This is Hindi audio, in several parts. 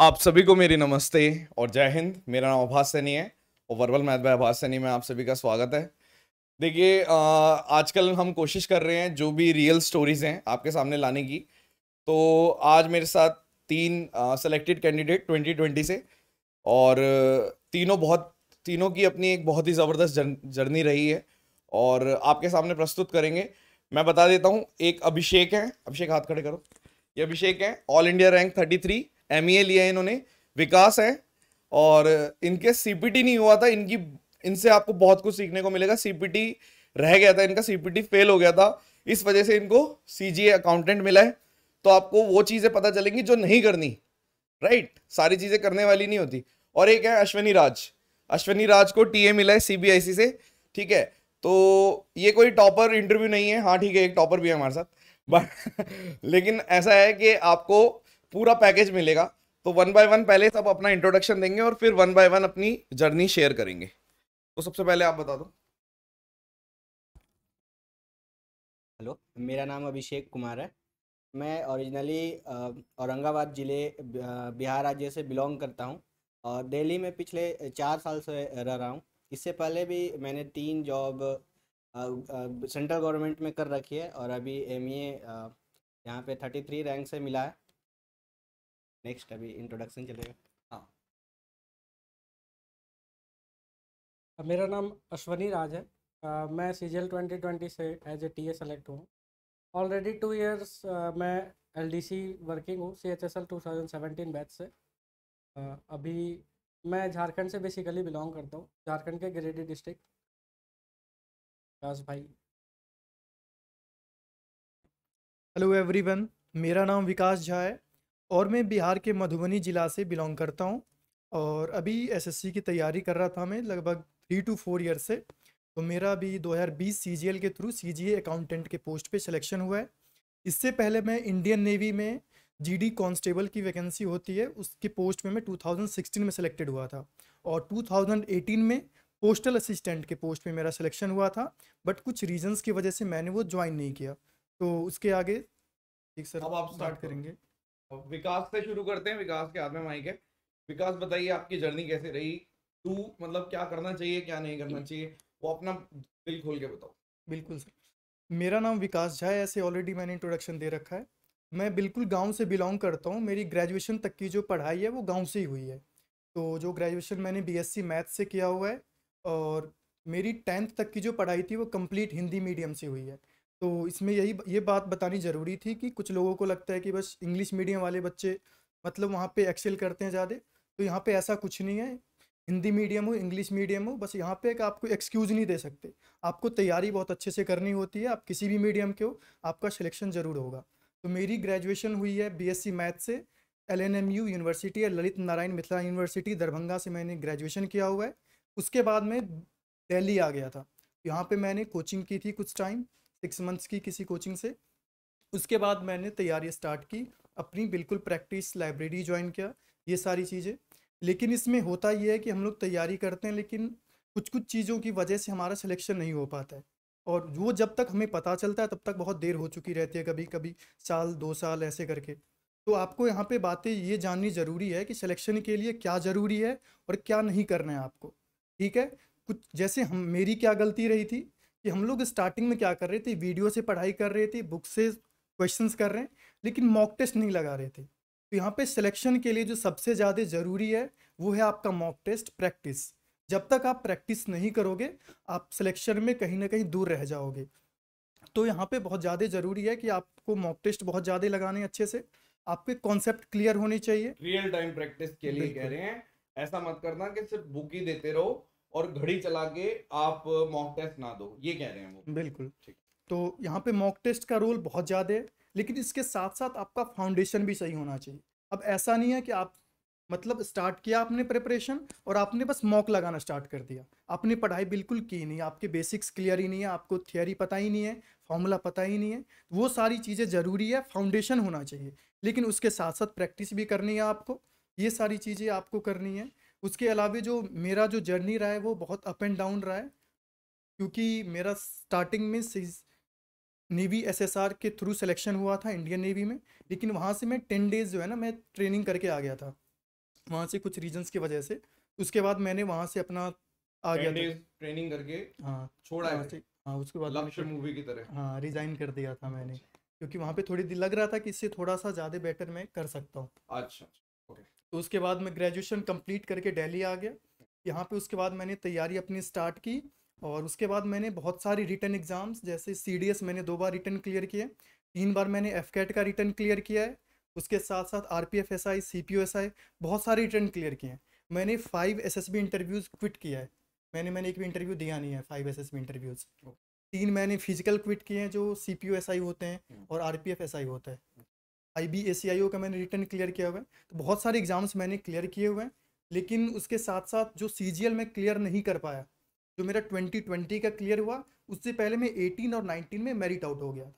आप सभी को मेरी नमस्ते और जय हिंद। मेरा नाम आभास सैनी है और वर्बल मैथ बाय आभास सैनी में आप सभी का स्वागत है। देखिए, आजकल हम कोशिश कर रहे हैं जो भी रियल स्टोरीज हैं आपके सामने लाने की। तो आज मेरे साथ तीन सेलेक्टेड कैंडिडेट 2020 से, और तीनों की अपनी एक बहुत ही ज़बरदस्त जर्नी रही है और आपके सामने प्रस्तुत करेंगे। मैं बता देता हूँ, एक अभिषेक है। अभिषेक, हाथ खड़े करो। ये अभिषेक है, ऑल इंडिया रैंक 33, एमईए लिया है इन्होंने। विकास है, और इनके सीपीटी नहीं हुआ था। इनसे आपको बहुत कुछ सीखने को मिलेगा। सीपीटी रह गया था इनका, सीपीटी फेल हो गया था, इस वजह से इनको सीजीए अकाउंटेंट मिला है। तो आपको वो चीजें पता चलेंगी जो नहीं करनी, राइट। सारी चीजें करने वाली नहीं होती। और एक है अश्वनी राज। अश्वनी राज को टीए मिला है सीबीआईसी से, ठीक है। तो ये कोई टॉपर इंटरव्यू नहीं है। हाँ ठीक है, एक टॉपर भी है हमारे साथ, बट लेकिन ऐसा है कि आपको पूरा पैकेज मिलेगा। तो वन बाय वन पहले सब अपना इंट्रोडक्शन देंगे और फिर वन बाय वन अपनी जर्नी शेयर करेंगे। तो सबसे पहले आप बता दो। हेलो, मेरा नाम अभिषेक कुमार है। मैं ओरिजिनली औरंगाबाद ज़िले बिहार राज्य से बिलोंग करता हूँ और दिल्ली में पिछले 4 साल से रह रहा हूँ। इससे पहले भी मैंने 3 जॉब सेंट्रल गवर्नमेंट में कर रखी है और अभी एमईए यहाँ पे 33 रैंक से मिला है। नेक्स्ट अभी इंट्रोडक्शन चलेगा। हाँ। मेरा नाम अश्वनी राज है। मैं सीजीएल 2020 से एज ए टीए सेलेक्ट हूँ। ऑलरेडी 2 इयर्स मैं एलडीसी वर्किंग हूँ, सीएचएसएल 2017 बैच से। अभी मैं झारखंड से बेसिकली बिलोंग करता हूँ, झारखंड के गिरिडीह डिस्ट्रिक्ट। बस भाई। हेलो एवरीवन, मेरा नाम विकास झा है और मैं बिहार के मधुबनी ज़िला से बिलोंग करता हूँ और अभी एसएससी की तैयारी कर रहा था मैं लगभग 3 to 4 ईयर से। तो मेरा अभी 2020 सीजीएल के थ्रू सीजीए अकाउंटेंट के पोस्ट पे सिलेक्शन हुआ है। इससे पहले मैं इंडियन नेवी में जीडी कांस्टेबल की वैकेंसी होती है, उसकी पोस्ट में मैं 2016 में सेलेक्टेड हुआ था और 2018 में पोस्टल असिस्टेंट के पोस्ट में मेरा सिलेक्शन हुआ था। बट कुछ रीजंस की वजह से मैंने वो ज्वाइन नहीं किया। तो उसके आगे ठीक सर, अब आप स्टार्ट करेंगे। अब विकास से शुरू करते हैं। विकास के हाथ में माइक है। विकास, बताइए आपकी जर्नी कैसे रही। टू मतलब क्या करना चाहिए, क्या नहीं करना चाहिए, वो अपना दिल खोल के बताओ। बिल्कुल सर, मेरा नाम विकास झा है, ऐसे ऑलरेडी मैंने इंट्रोडक्शन दे रखा है। मैं बिल्कुल गांव से बिलोंग करता हूं। मेरी ग्रेजुएशन तक की जो पढ़ाई है वो गांव से ही हुई है। तो जो ग्रेजुएशन मैंने बीएससी मैथ से किया हुआ है और मेरी 10th तक की जो पढ़ाई थी वो कंप्लीट हिंदी मीडियम से हुई है। तो इसमें ये बात बतानी ज़रूरी थी कि कुछ लोगों को लगता है कि बस इंग्लिश मीडियम वाले बच्चे मतलब वहाँ पे एक्सेल करते हैं ज़्यादा। तो यहाँ पे ऐसा कुछ नहीं है। हिंदी मीडियम हो इंग्लिश मीडियम हो, बस यहाँ पे एक आपको एक्सक्यूज़ नहीं दे सकते। आपको तैयारी बहुत अच्छे से करनी होती है। आप किसी भी मीडियम के हो, आपका सिलेक्शन ज़रूर होगा। तो मेरी ग्रेजुएशन हुई है बीएससी मैथ से एलएनएमयू यूनिवर्सिटी या ललित नारायण मिथिला यूनिवर्सिटी दरभंगा से मैंने ग्रेजुएशन किया हुआ है। उसके बाद मैं दिल्ली आ गया था। यहाँ पे मैंने कोचिंग की थी कुछ टाइम, 6 मंथ्स की किसी कोचिंग से। उसके बाद मैंने तैयारी स्टार्ट की अपनी, बिल्कुल प्रैक्टिस लाइब्रेरी ज्वाइन किया, ये सारी चीज़ें। लेकिन इसमें होता ये है कि हम लोग तैयारी करते हैं लेकिन कुछ कुछ चीज़ों की वजह से हमारा सिलेक्शन नहीं हो पाता है। और वो जब तक हमें पता चलता है तब तक बहुत देर हो चुकी रहती है, कभी कभी साल 2 साल ऐसे करके। तो आपको यहाँ पे बातें ये जाननी ज़रूरी है कि सिलेक्शन के लिए क्या ज़रूरी है और क्या नहीं करना है आपको, ठीक है। कुछ जैसे हम, मेरी क्या गलती रही थी कि हम लोग स्टार्टिंग में क्या कर रहे थे, वीडियो से पढ़ाई कर रहे थे, बुक से क्वेश्चंस कर रहे हैं, लेकिन मॉक टेस्ट नहीं लगा रहे थे। तो यहाँ पे सिलेक्शन के लिए जो सबसे ज़्यादा ज़रूरी है वो है आपका मॉक टेस्ट प्रैक्टिस। जब तक आप प्रैक्टिस नहीं करोगे आप सिलेक्शन में कहीं ना कहीं दूर रह जाओगे। तो यहाँ पे बहुत ज़्यादा ज़रूरी है कि आपको मॉक टेस्ट बहुत ज़्यादा लगाने हैं अच्छे से। आपके कॉन्सेप्ट क्लियर होने चाहिए। रियल टाइम प्रैक्टिस के लिए कह बिल्कुल रहे हैं। ऐसा मत करना कि सिर्फ बुक ही देते रहो और घड़ी चला के आप मॉक टेस्ट ना दो, ये कह रहे हैं वो। बिल्कुल। ठीक। तो यहाँ पे मॉक टेस्ट का रोल बहुत ज़्यादा है, लेकिन इसके साथ साथ आपका फाउंडेशन भी सही होना चाहिए। अब ऐसा नहीं है कि आप मतलब स्टार्ट किया आपने प्रिपरेशन और आपने बस मॉक लगाना स्टार्ट कर दिया, आपने पढ़ाई बिल्कुल की नहीं, आपके बेसिक्स क्लियर ही नहीं है, आपको थियरी पता ही नहीं है, फॉर्मूला पता ही नहीं है। वो सारी चीज़ें ज़रूरी है, फाउंडेशन होना चाहिए, लेकिन उसके साथ साथ प्रैक्टिस भी करनी है आपको। ये सारी चीज़ें आपको करनी है। उसके अलावा जो मेरा जो जर्नी रहा है वो बहुत अप एंड डाउन रहा है, क्योंकि मेरा स्टार्टिंग में नेवी एसएसआर के थ्रू सिलेक्शन हुआ था इंडियन नेवी में। लेकिन वहाँ से मैं 10 डेज़ जो है ना, मैं ट्रेनिंग करके आ गया था। वहाँ से कुछ रीजंस की वजह से। उसके बाद मैंने वहाँ से अपना आ गया 10 था। days ट्रेनिंग करके हाँ छोड़ा वहाँ है, से। हाँ उसके बाद मैंने लक्ष्य मूवी की तरह। हाँ रिज़ाइन कर दिया था मैंने, अच्छा क्योंकि वहाँ पे थोड़ी लग रहा था कि इससे थोड़ा सा ज़्यादा बेटर मैं कर सकता हूँ। अच्छा, ओके। तो उसके बाद मैं ग्रेजुएशन कंप्लीट करके दिल्ली आ गया। यहाँ पे उसके बाद मैंने तैयारी अपनी स्टार्ट की, और उसके बाद मैंने बहुत सारी रिटन एग्ज़ाम्स, जैसे CDS मैंने 2 बार रिटन क्लियर किए, 3 बार मैंने FCAT का रिटन क्लियर किया है। उसके साथ साथ RPF SI, CPO SI बहुत सारे रिटन क्लियर किए हैं। मैंने 5 SSB इंटरव्यूज़ क्विट किया है। मैंने एक भी इंटरव्यू दिया नहीं है 5 SSB इंटरव्यूज़। 3 मैंने फिजिकल क्विट किए हैं जो CPO SI होते हैं और RPF SI होता है। IBACIO का मैंने रिटन क्लियर किया हुआ है। तो बहुत सारे एग्जाम्स मैंने क्लियर किए हुए हैं, लेकिन उसके साथ साथ जो CGL में क्लियर नहीं कर पाया, जो मेरा 2020 का क्लियर हुआ, उससे पहले मैं 18 और 19 में मेरिट आउट हो गया था।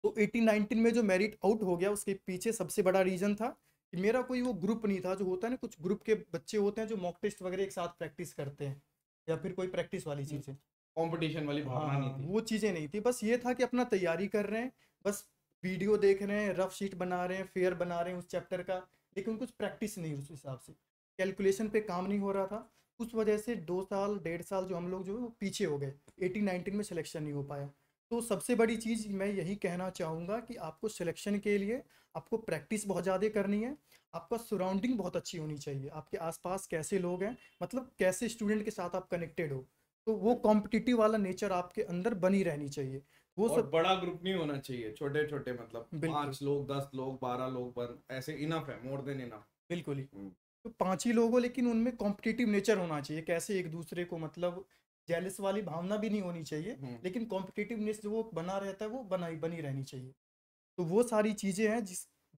तो 18-19 में जो मेरिट आउट हो गया, उसके पीछे सबसे बड़ा रीज़न था कि मेरा कोई वो ग्रुप नहीं था। जो होता है ना, कुछ ग्रुप के बच्चे होते हैं जो मॉक टेस्ट वगैरह एक साथ प्रैक्टिस करते हैं, या फिर कोई प्रैक्टिस वाली चीज़ें। कंपटीशन वाली भावना नहीं हाँ थी। वो चीज़ें नहीं थी। बस ये था कि अपना तैयारी कर रहे हैं, बस वीडियो देख रहे हैं, रफ शीट बना रहे हैं, फेयर बना रहे हैं उस चैप्टर का, लेकिन कुछ प्रैक्टिस नहीं उस हिसाब से, कैलकुलेशन पे काम नहीं हो रहा था। उस वजह से 2 साल 1.5 साल जो हम लोग जो है वो पीछे हो गए, 18-19 में सिलेक्शन नहीं हो पाया। तो सबसे बड़ी चीज़ मैं यही कहना चाहूँगा कि आपको सिलेक्शन के लिए आपको प्रैक्टिस बहुत ज़्यादा करनी है। आपका सराउंडिंग बहुत अच्छी होनी चाहिए, आपके आसपास कैसे लोग हैं, मतलब कैसे स्टूडेंट के साथ आप कनेक्टेड हो, तो वो कॉम्पिटिटिव वाला नेचर आपके अंदर बनी रहनी चाहिए। वो और सब बड़ा ग्रुप नहीं होना चाहिए, छोटे छोटे, मतलब बिल्कुल 5 लोग, 10 लोग, 12 लोग, बन ऐसे इनफ है, मोर देन इनफ। बिल्कुल ही। तो 5 ही लोग हो, लेकिन उनमें कॉम्पिटिटिव नेचर होना चाहिए, कैसे एक दूसरे को, मतलब जेलस वाली भावना भी नहीं होनी चाहिए, लेकिन कॉम्पिटिटिवनेस जो वो बना रहता है वो बनी रहनी चाहिए। तो वो सारी चीज़ें हैं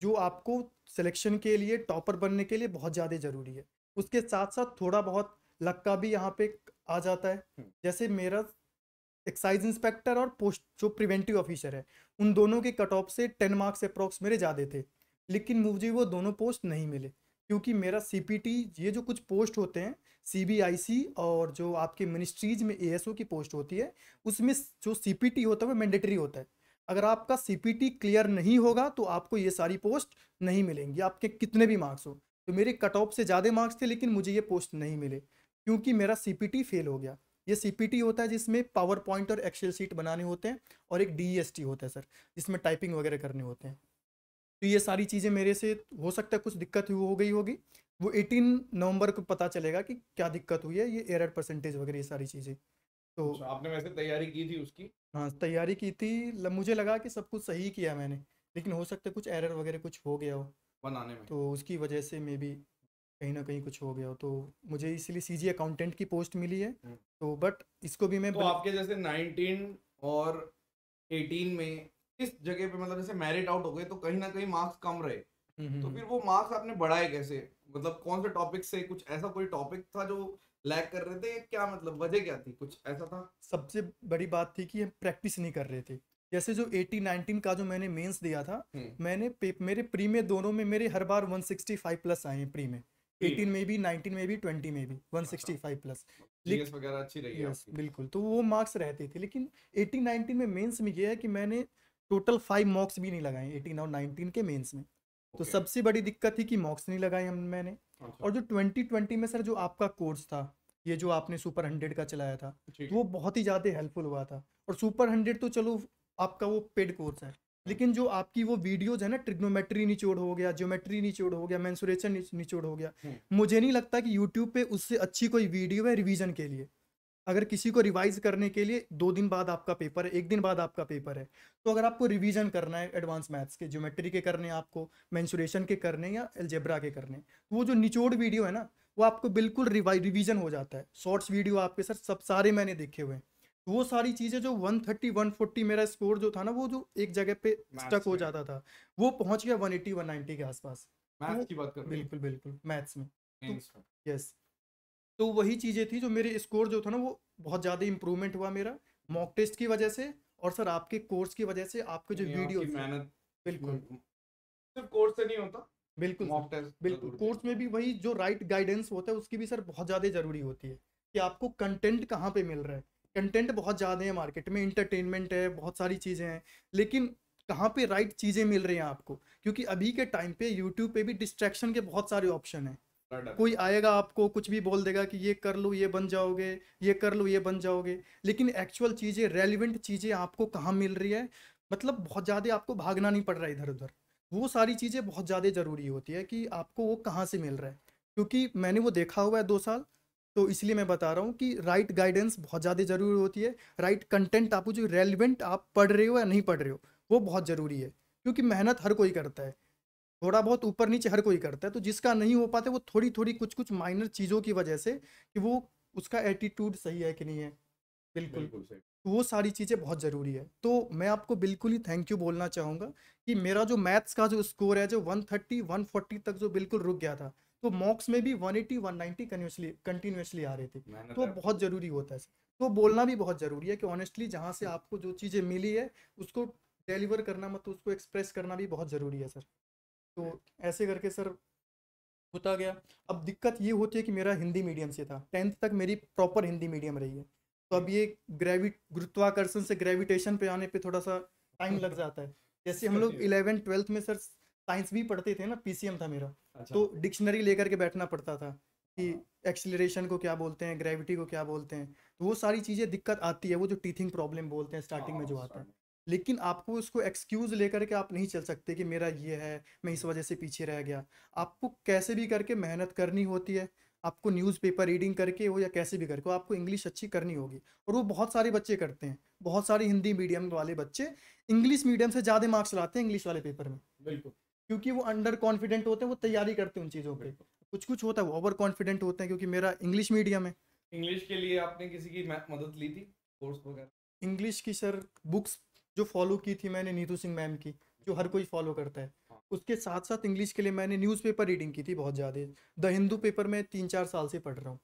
जो आपको सिलेक्शन के लिए, टॉपर बनने के लिए बहुत ज़्यादा ज़रूरी है। उसके साथ साथ थोड़ा बहुत लक का भी यहाँ पे आ जाता है। जैसे मेरा एक्साइज इंस्पेक्टर और पोस्ट जो प्रिवेंटिव ऑफिसर है, उन दोनों के कट ऑफ से 10 मार्क्स अप्रॉक्स मेरे ज़्यादा थे, लेकिन मुझे वो दोनों पोस्ट नहीं मिले, क्योंकि मेरा CPT, ये जो कुछ पोस्ट होते हैं CBIC और जो आपके मिनिस्ट्रीज में ASO की पोस्ट होती है, उसमें जो CPT होता है वो मैंडेटरी होता है। अगर आपका CPT क्लियर नहीं होगा तो आपको ये सारी पोस्ट नहीं मिलेंगी, आपके कितने भी मार्क्स हो। तो मेरे कट ऑफ से ज़्यादा मार्क्स थे, लेकिन मुझे ये पोस्ट नहीं मिले क्योंकि मेरा CPT फेल हो गया। ये CPT होता है जिसमें पावर पॉइंट और एक्सेल शीट बनाने होते हैं, और एक DEST होता है सर, जिसमें टाइपिंग वगैरह करने होते हैं। तो ये सारी चीज़ें मेरे से हो सकता है कुछ दिक्कत हो गई होगी, वो 18 नवंबर को पता चलेगा कि क्या दिक्कत हुई है, ये एरर परसेंटेज वगैरह ये सारी चीज़ें। तो अच्छा, आपने वैसे तैयारी की थी उसकी? हाँ तैयारी की थी, मुझे लगा कि सब कुछ सही किया मैंने, लेकिन हो सकता है कुछ एरर वगैरह कुछ हो गया हो, बनाने में? तो उसकी वजह से मे बी कहीं ना कहीं कुछ हो गया हो। तो मुझे इसलिए CG अकाउंटेंट की पोस्ट मिली है। तो बट इसको भी मैं तो आपके जैसे 19 और 18 में इस जगह पे, मतलब जैसे मेरिट आउट हो गए तो कहीं ना कहीं मार्क्स कम रहे, तो फिर वो मार्क्स आपने बढ़ाए कैसे? मतलब कौन से टॉपिक से, कुछ ऐसा कोई टॉपिक था जो लैग कर रहे थे, क्या मतलब वजह क्या थी, कुछ ऐसा था? सबसे बड़ी बात थी कि हम प्रैक्टिस नहीं कर रहे थे। जैसे जो 18-19 का जो मैंने मेंस दिया था, मेरे प्री में दोनों में मेरे हर बार 165 प्लस आए हैं प्री में, 18 में भी, 19 में भी, 20 में भी 165 प्लस। जीएस वगैरह अच्छी रही है यस आपकी? बिल्कुल, तो वो मार्क्स रहते थे। लेकिन 18-19 में मेंस में ये है कि मैंने टोटल 5 मॉक्स भी नहीं लगाए 18 और 19 के मेंस में। तो Okay. सबसे बड़ी दिक्कत थी कि मॉक्स नहीं लगाए मैंने। अच्छा, और जो 2020 में सर जो आपका कोर्स था, ये जो आपने सुपर 100 का चलाया था, ठीक तो है। वो बहुत ही ज़्यादा हेल्पफुल हुआ था। और सुपर 100 तो चलो आपका वो पेड कोर्स है, लेकिन जो आपकी वो वीडियोज है ना, ट्रिग्नोमेट्री निचोड़ हो गया, ज्योमेट्री निचोड़ हो गया, मेंसुरेशन निचोड़ हो गया, मुझे नहीं लगता कि यूट्यूब पे उससे अच्छी कोई वीडियो है रिवीजन के लिए। अगर किसी को रिवाइज करने के लिए 2 दिन बाद आपका पेपर है, 1 दिन बाद आपका पेपर है, तो अगर आपको रिवीजन करना है एडवांस मैथ्स के, ज्योमेट्री के करने हैं आपको, मेंसुरेशन के करने हैं या अलजेब्रा के करने हैं, तो वो जो निचोड़ वीडियो है ना, वो आपको बिल्कुल रिवीजन हो जाता है। शॉर्ट्स वीडियो आपके सर सब सारे मैंने देखे हुए हैं। तो वो सारी चीज़ें जो 130 140 मेरा स्कोर जो था ना, वो जो एक जगह पे स्टक हो जाता था, वो पहुंच गया 180 190 के आसपास। मैथ्स की बात कर रहे बिल्कुल बिल्कुल मैथ्स में। हैं? यस, तो वही चीज़ें थी जो मेरे स्कोर जो था ना, वो बहुत ज़्यादा इंप्रूवमेंट हुआ मेरा मॉक टेस्ट की वजह से, और सर आपके कोर्स की वजह से, आपके जो वीडियो मेहनत बिल्कुल सिर्फ कोर्स से नहीं होता, बिल्कुल मॉक सर, टेस्ट बिल्कुल कोर्स में भी वही जो राइट गाइडेंस होता है उसकी भी सर बहुत ज़्यादा ज़रूरी होती है, कि आपको कंटेंट कहाँ पे मिल रहा है। कंटेंट बहुत ज़्यादा है मार्केट में, इंटरटेनमेंट है, बहुत सारी चीज़ें हैं, लेकिन कहाँ पे राइट चीज़ें मिल रही हैं आपको, क्योंकि अभी के टाइम पे यूट्यूब पे भी डिस्ट्रैक्शन के बहुत सारे ऑप्शन हैं। कोई आएगा आपको कुछ भी बोल देगा कि ये कर लो ये बन जाओगे, ये कर लो ये बन जाओगे, लेकिन एक्चुअल चीज़ें, रेलिवेंट चीज़ें आपको कहाँ मिल रही है, मतलब बहुत ज़्यादा आपको भागना नहीं पड़ रहा है इधर उधर। वो सारी चीज़ें बहुत ज़्यादा ज़रूरी होती है कि आपको वो कहाँ से मिल रहा है, क्योंकि मैंने वो देखा हुआ है 2 साल, तो इसलिए मैं बता रहा हूँ कि राइट गाइडेंस बहुत ज़्यादा ज़रूरी होती है। राइट कंटेंट आपको जो रेलिवेंट आप पढ़ रहे हो या नहीं पढ़ रहे हो वो बहुत ज़रूरी है, क्योंकि मेहनत हर कोई करता है, थोड़ा बहुत ऊपर नीचे हर कोई करता है, तो जिसका नहीं हो पाता वो थोड़ी थोड़ी कुछ कुछ माइनर चीज़ों की वजह से कि वो उसका एटीट्यूड सही है कि नहीं है, बिल्कुल सही। तो वो सारी चीज़ें बहुत ज़रूरी है। तो मैं आपको बिल्कुल ही थैंक यू बोलना चाहूँगा कि मेरा जो मैथ्स का जो स्कोर है जो 130 140 तक जो बिल्कुल रुक गया था, तो मॉक्स में भी 180 190 कंटिन्यूसली आ रहे थे, तो बहुत ज़रूरी होता है सर। तो बोलना भी बहुत ज़रूरी है कि ऑनेस्टली जहाँ से आपको जो चीज़ें मिली है उसको डिलीवर करना, मतलब उसको एक्सप्रेस करना भी बहुत ज़रूरी है सर। तो ऐसे करके सर होता गया। अब दिक्कत ये होती है कि मेरा हिंदी मीडियम से था, 10th तक मेरी प्रॉपर हिंदी मीडियम रही है, तो अब ये गुरुत्वाकर्षण से ग्रेविटेशन पे आने पे थोड़ा सा टाइम लग जाता है। जैसे हम लोग 11th 12th में सर साइंस भी पढ़ते थे ना, पीसीएम था मेरा, तो डिक्शनरी लेकर के बैठना पड़ता था कि एक्सीलरेशन को क्या बोलते हैं, ग्रेविटी को क्या बोलते हैं, तो वो सारी चीज़ें दिक्कत आती है, वो जो टीथिंग प्रॉब्लम बोलते हैं स्टार्टिंग में जो आता है। लेकिन आपको उसको एक्सक्यूज़ लेकर के आप नहीं चल सकते कि मेरा ये है, मैं इस वजह से पीछे रह गया। आपको कैसे भी करके मेहनत करनी होती है, आपको न्यूज़पेपर रीडिंग करके हो या कैसे भी करके हो, आपको इंग्लिश अच्छी करनी होगी, और वो बहुत सारे बच्चे करते हैं। बहुत सारे हिंदी मीडियम वाले बच्चे इंग्लिश मीडियम से ज़्यादा मार्क्स लाते हैं इंग्लिश वाले पेपर में, बिल्कुल, क्योंकि वो अंडर कॉन्फिडेंट होते हैं, वो तैयारी करते हैं उन चीज़ों पे। कुछ कुछ होता है वो ओवर कॉन्फिडेंट होते हैं, क्योंकि मेरा इंग्लिश मीडियम है। इंग्लिश के लिए आपने किसी की मदद ली थी, कोर्स वगैरह? इंग्लिश की सर बुक्स जो फॉलो की थी मैंने नीतू सिंह मैम की, जो हर कोई फॉलो करता है। हाँ। उसके साथ साथ इंग्लिश के लिए मैंने न्यूज़पेपर रीडिंग की थी बहुत ज़्यादा। द हिंदू पेपर में 3-4 साल से पढ़ रहा हूँ,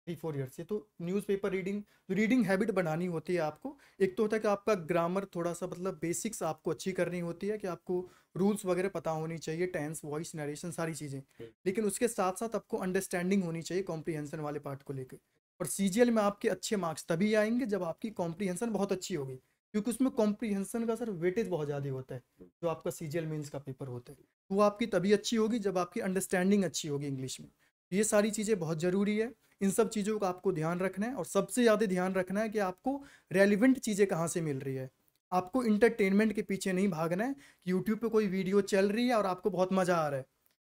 3-4 ईयर से। तो न्यूज़पेपर रीडिंग हैबिट बनानी होती है आपको। एक तो होता है कि आपका ग्रामर थोड़ा सा, मतलब बेसिक्स आपको अच्छी करनी होती है, कि आपको रूल्स वगैरह पता होनी चाहिए, टेंस, वॉइस, नरेशन, सारी चीज़ें। लेकिन उसके साथ साथ आपको अंडरस्टैंडिंग होनी चाहिए कॉम्प्रीहेंशन वाले पार्ट को लेकर। और सीजीएल में आपके अच्छे मार्क्स तभी आएंगे जब आपकी कॉम्प्रीहेंशन बहुत अच्छी होगी, क्योंकि उसमें कॉम्प्रीहेंशन का सर वेटेज बहुत ज़्यादा होता है। जो आपका सीजीएल मेंस का पेपर होता है वो आपकी तभी अच्छी होगी जब आपकी अंडरस्टैंडिंग अच्छी होगी इंग्लिश में। ये सारी चीज़ें बहुत ज़रूरी है, इन सब चीज़ों का आपको ध्यान रखना है, और सबसे ज़्यादा ध्यान रखना है कि आपको रेलिवेंट चीज़ें कहाँ से मिल रही है। आपको इंटरटेनमेंट के पीछे नहीं भागना है कि यूट्यूब पे कोई वीडियो चल रही है और आपको बहुत मज़ा आ रहा है,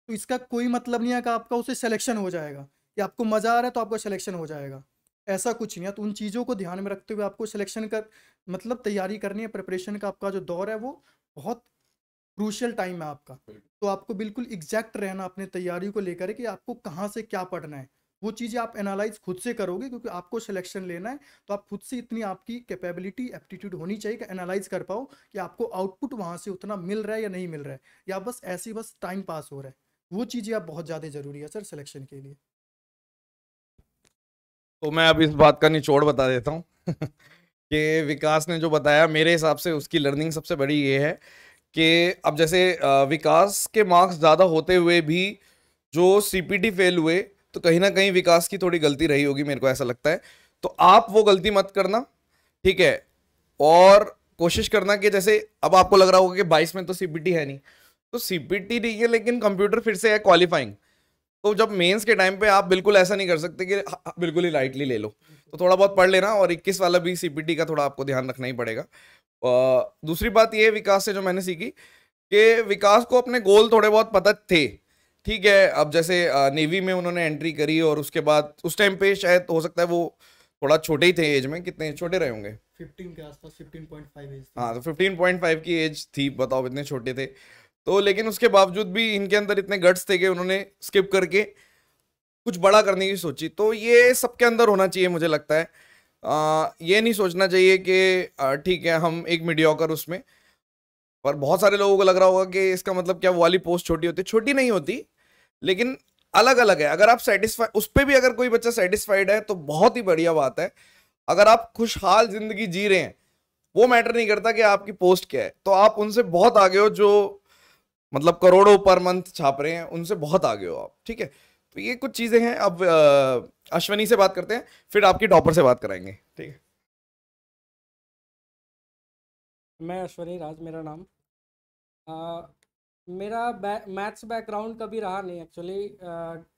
तो इसका कोई मतलब नहीं है कि आपका उसे सिलेक्शन हो जाएगा, कि आपको मज़ा आ रहा है तो आपका सिलेक्शन हो जाएगा, ऐसा कुछ नहीं है। तो उन चीज़ों को ध्यान में रखते हुए आपको सिलेक्शन का, मतलब तैयारी करनी है, प्रिपरेशन का आपका जो दौर है वो बहुत क्रूशियल टाइम है आपका। तो आपको बिल्कुल एग्जैक्ट रहना अपने तैयारी को लेकर कि आपको कहाँ से क्या पढ़ना है, वो चीज़ें आप एनालाइज खुद से करोगे, क्योंकि आपको सिलेक्शन लेना है। तो आप खुद से इतनी आपकी कैपेबिलिटी, एप्टीट्यूड होनी चाहिए कि एनालाइज कर पाओ कि आपको आउटपुट वहाँ से उतना मिल रहा है या नहीं मिल रहा है, या बस ऐसे ही बस टाइम पास हो रहा है। वो चीज़ें आप बहुत ज़्यादा ज़रूरी है सर सिलेक्शन के लिए। तो मैं अब इस बात का निचोड़ बता देता हूँ कि विकास ने जो बताया, मेरे हिसाब से उसकी लर्निंग सबसे बड़ी ये है कि अब जैसे विकास के मार्क्स ज़्यादा होते हुए भी जो सीपीटी फेल हुए, तो कहीं ना कहीं विकास की थोड़ी गलती रही होगी, मेरे को ऐसा लगता है। तो आप वो गलती मत करना, ठीक है। और कोशिश करना कि जैसे अब आपको लग रहा होगा कि 22 में तो सीपीटी है नहीं, तो सीपीटी नहीं है लेकिन कंप्यूटर फिर से है क्वालिफाइंग। तो जब मेंस के टाइम पे आप बिल्कुल ऐसा नहीं कर सकते कि बिल्कुल ही लाइटली ले लो, तो थोड़ा बहुत पढ़ लेना। और 21 वाला भी सीपीटी का थोड़ा आपको ध्यान रखना ही पड़ेगा। दूसरी बात ये विकास से जो मैंने सीखी कि विकास को अपने गोल थोड़े बहुत पता थे, ठीक है। अब जैसे नेवी में उन्होंने एंट्री करी, और उसके बाद उस टाइम पे शायद हो सकता है वो थोड़ा छोटे ही थे एज में, कितने छोटे रहे होंगे, 15 के आसपास, 15.5 एज। हाँ, तो 15.5 की एज थी, बताओ इतने छोटे थे। तो लेकिन उसके बावजूद भी इनके अंदर इतने गट्स थे कि उन्होंने स्किप करके कुछ बड़ा करने की सोची। तो ये सबके अंदर होना चाहिए मुझे लगता है। ये नहीं सोचना चाहिए कि ठीक है हम एक मीडियोकर उसमें, पर बहुत सारे लोगों को लग रहा होगा कि इसका मतलब क्या वो वाली पोस्ट छोटी होती, छोटी नहीं होती, लेकिन अलग अलग है। अगर आप सेटिस्फाइड, उस पर भी अगर कोई बच्चा सेटिस्फाइड है तो बहुत ही बढ़िया बात है। अगर आप खुशहाल जिंदगी जी रहे हैं, वो मैटर नहीं करता कि आपकी पोस्ट क्या है, तो आप उनसे बहुत आगे हो, जो मतलब करोड़ों पर मंथ छाप रहे हैं, उनसे बहुत आगे हो आप, ठीक है। तो ये कुछ चीजें हैं। अब अश्वनी से बात करते हैं, फिर आपकी टॉपर से बात कराएंगे, ठीक है। मैं अश्वनी राज मेरा नाम। मेरा मैथ्स बैकग्राउंड कभी रहा नहीं एक्चुअली।